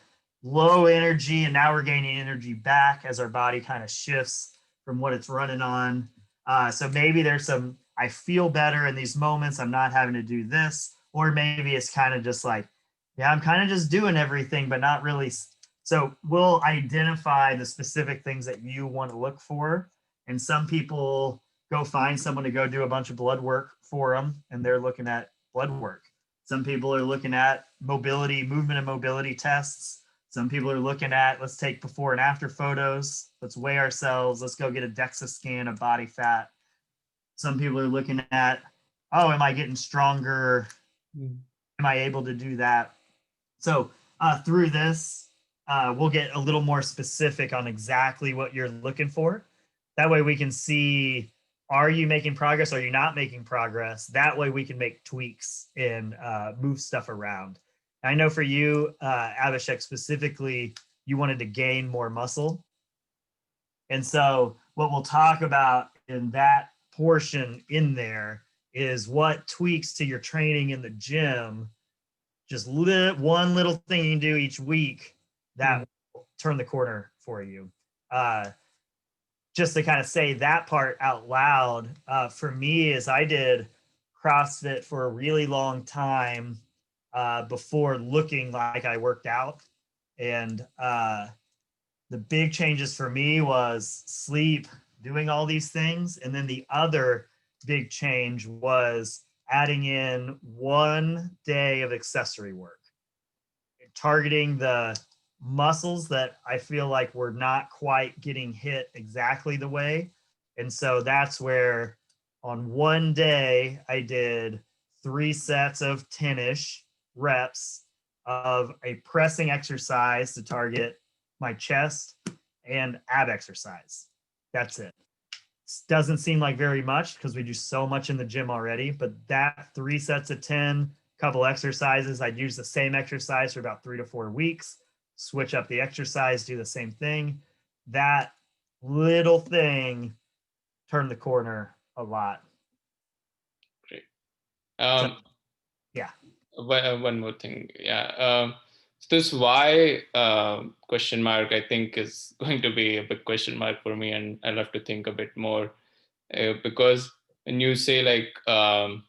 low energy and now we're gaining energy back as our body kind of shifts from what it's running on. So maybe there's some, I feel better in these moments, I'm not having to do this, or maybe it's kind of just like, yeah, I'm kind of just doing everything, but not really. So we'll identify the specific things that you want to look for. And some people go find someone to go do a bunch of blood work for them, and they're looking at blood work. Some people are looking at mobility, movement and mobility tests. Some people are looking at, let's take before and after photos. Let's weigh ourselves. Let's go get a DEXA scan of body fat. Some people are looking at, oh, am I getting stronger? Am I able to do that? So through this, we'll get a little more specific on exactly what you're looking for. That way we can see, are you making progress? Are you not making progress? That way we can make tweaks and move stuff around. I know for you, Abhishek, specifically, you wanted to gain more muscle. And so what we'll talk about in that portion in there is what tweaks to your training in the gym, just one little thing you can do each week that will turn the corner for you. Just to kind of say that part out loud, for me is I did CrossFit for a really long time before looking like I worked out. And the big changes for me was sleep, doing all these things. And then the other big change was adding in 1 day of accessory work, targeting the muscles that I feel like we're not quite getting hit exactly the way. And so that's where on 1 day, I did 3 sets of 10-ish reps of a pressing exercise to target my chest and ab exercise. That's it. Doesn't seem like very much because we do so much in the gym already, but that 3 sets of 10, couple exercises, I'd use the same exercise for about 3 to 4 weeks, switch up the exercise, do the same thing. That little thing turned the corner a lot. Great. So, yeah. One more thing. Yeah. This why question mark, I think, is going to be a big question mark for me, and I'll have to think a bit more because when you say like 10,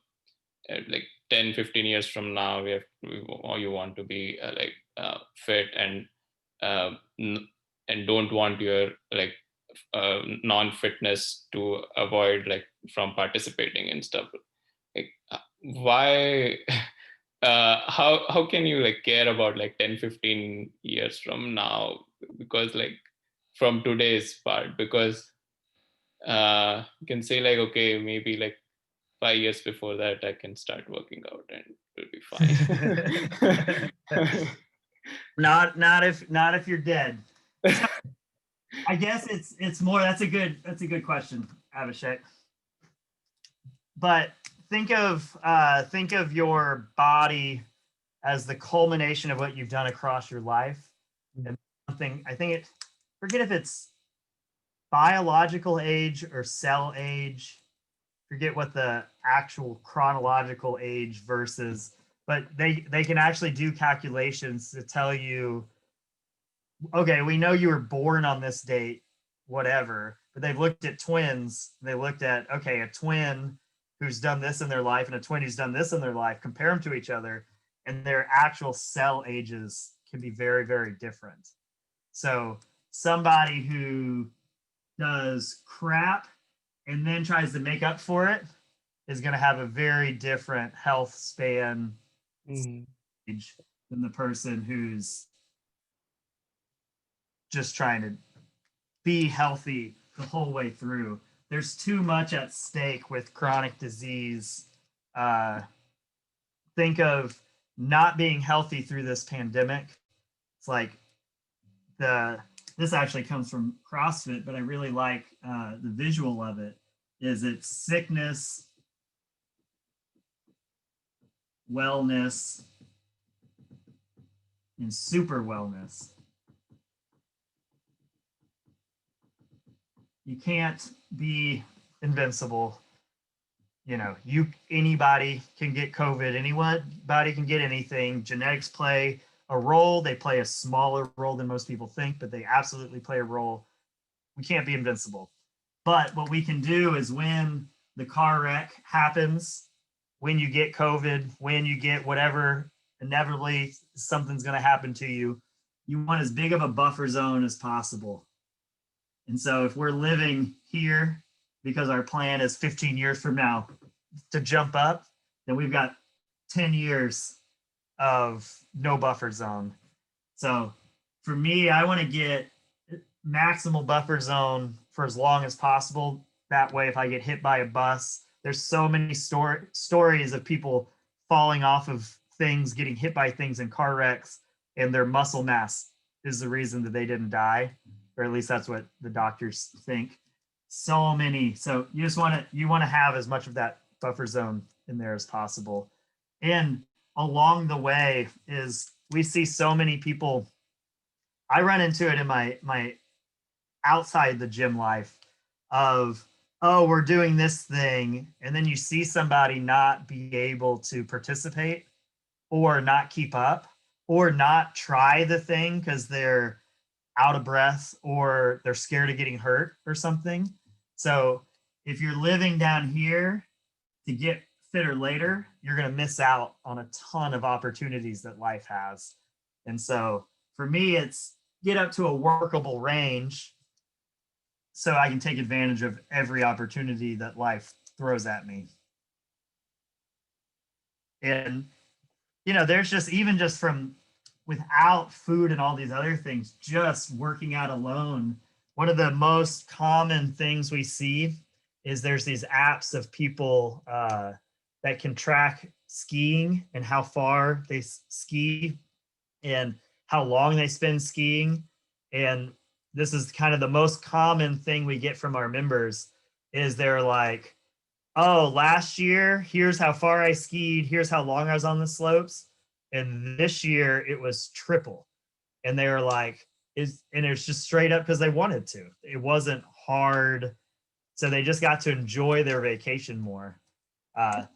15 years from now, you want to be fit and don't want your non-fitness to avoid from participating in stuff. Why? How can you care about 10, 15 years from now? Because from today's part, because you can say okay, maybe 5 years before that I can start working out and it'll be fine. not if you're dead. So, I guess it's more, that's a good question, Abhishek. But think of your body as the culmination of what you've done across your life. And something, forget if it's biological age or cell age, forget what the actual chronological age versus, but they can actually do calculations to tell you, okay, we know you were born on this date, whatever, but they've looked at twins. They looked at, okay, a twin who's done this in their life and a twin who's done this in their life, compare them to each other, and their actual cell ages can be very, very different. So somebody who does crap and then tries to make up for it is going to have a very different health span age than the person who's just trying to be healthy the whole way through. There's too much at stake with chronic disease. Think of not being healthy through this pandemic. It's like this actually comes from CrossFit, but I really like the visual of it. Is it's sickness, wellness, and super wellness. you can't be invincible. You know, anybody can get COVID, anybody can get anything. Genetics play a role. They play a smaller role than most people think, but they absolutely play a role. We can't be invincible. But what we can do is when the car wreck happens, when you get COVID, when you get whatever, inevitably something's going to happen to you, you want as big of a buffer zone as possible. And so if we're living here because our plan is 15 years from now to jump up, then we've got 10 years of no buffer zone. So for me, I want to get maximal buffer zone for as long as possible. That way, if I get hit by a bus, there's so many stories of people falling off of things, getting hit by things in car wrecks, and their muscle mass is the reason that they didn't die, or at least that's what the doctors think. So many. So you just want to have as much of that buffer zone in there as possible. And along the way is we see so many people. I run into it in my outside the gym life of, oh, we're doing this thing, and then you see somebody not be able to participate or not keep up or not try the thing because they're out of breath or they're scared of getting hurt or something. So if you're living down here to get fitter later, you're going to miss out on a ton of opportunities that life has. And so for me, it's get up to a workable range so I can take advantage of every opportunity that life throws at me. And, you know, there's just, even just from without food and all these other things, just working out alone, one of the most common things we see is there's these apps of people that can track skiing and how far they ski and how long they spend skiing. And this is kind of the most common thing we get from our members is they're like, oh, last year, here's how far I skied, here's how long I was on the slopes. And this year it was triple. And they were like, and it's just straight up because they wanted to. It wasn't hard. So they just got to enjoy their vacation more.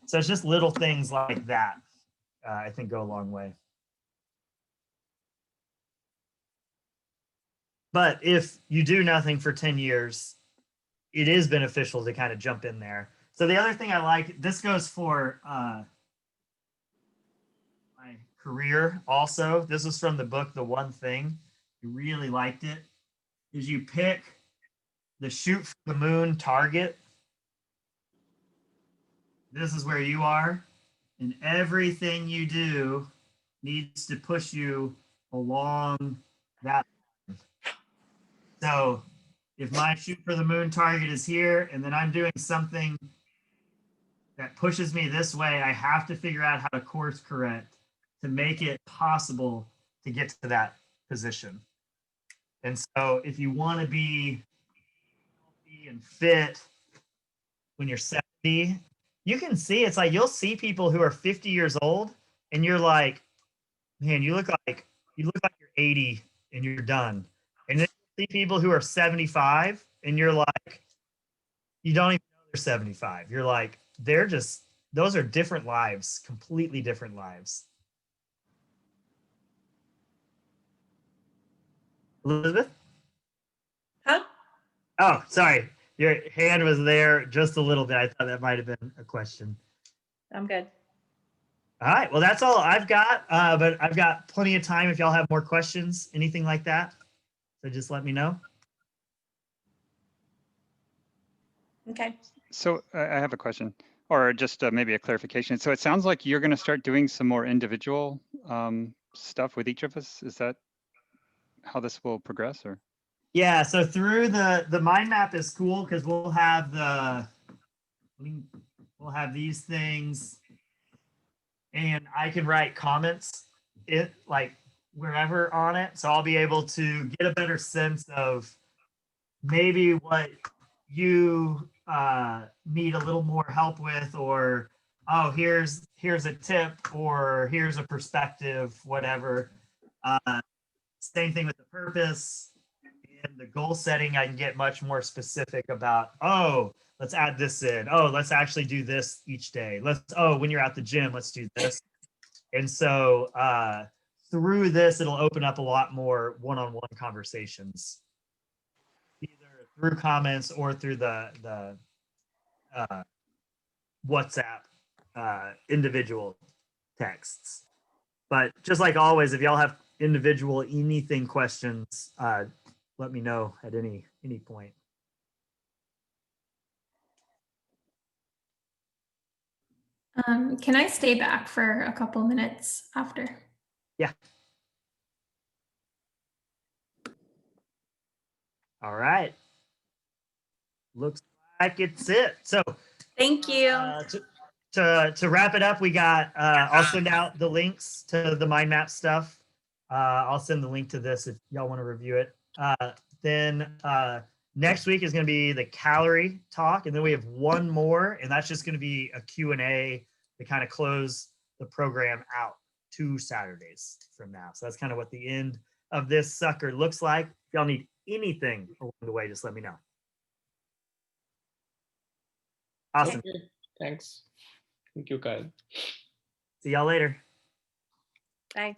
So it's just little things like that, I think, go a long way. But if you do nothing for 10 years, it is beneficial to kind of jump in there. So the other thing I like, this goes for my career also. This was from the book, The One Thing. I really liked it. Is you pick the shoot for the moon target. This is where you are. And everything you do needs to push you along that. So if my shoot for the moon target is here and then I'm doing something that pushes me this way, I have to figure out how to course correct to make it possible to get to that position. And so if you want to be healthy and fit when you're 70, you can see, it's like you'll see people who are 50 years old and you're like, man, you look like you're 80 and you're done. And then you see people who are 75 and you're like, you don't even know they're 75. You're like, those are different lives, completely different lives. Elizabeth? Huh? Oh, sorry. Your hand was there just a little bit. I thought that might have been a question. I'm good. All right. Well, that's all I've got. But I've got plenty of time if y'all have more questions, anything like that. So just let me know. Okay. So I have a question, or just maybe a clarification. So it sounds like you're going to start doing some more individual stuff with each of us. Is that how this will progress, or? Yeah. So through the mind map is cool because we'll have these things, and I can write comments like wherever on it. So I'll be able to get a better sense of maybe what you need a little more help with, or oh, here's a tip, or here's a perspective, whatever. Same thing with the purpose. And the goal setting, I can get much more specific about, oh, let's add this in. Oh, let's actually do this each day. When you're at the gym, let's do this. And so through this, it'll open up a lot more one-on-one conversations, either through comments or through the WhatsApp individual texts. But just like always, if y'all have individual anything questions, let me know at any point. Can I stay back for a couple minutes after? Yeah. All right. Looks like it's it. So Thank you. To wrap it up, we got I'll send out the links to the mind map stuff. I'll send the link to this if y'all want to review it. Then next week is going to be the calorie talk, and then we have one more, and that's just going to be a Q&A to kind of close the program out 2 Saturdays from now. So that's kind of what the end of this sucker looks like. If y'all need anything along the way, just let me know. Awesome. Okay. Thanks. Thank you, Kyle. See y'all later. Bye.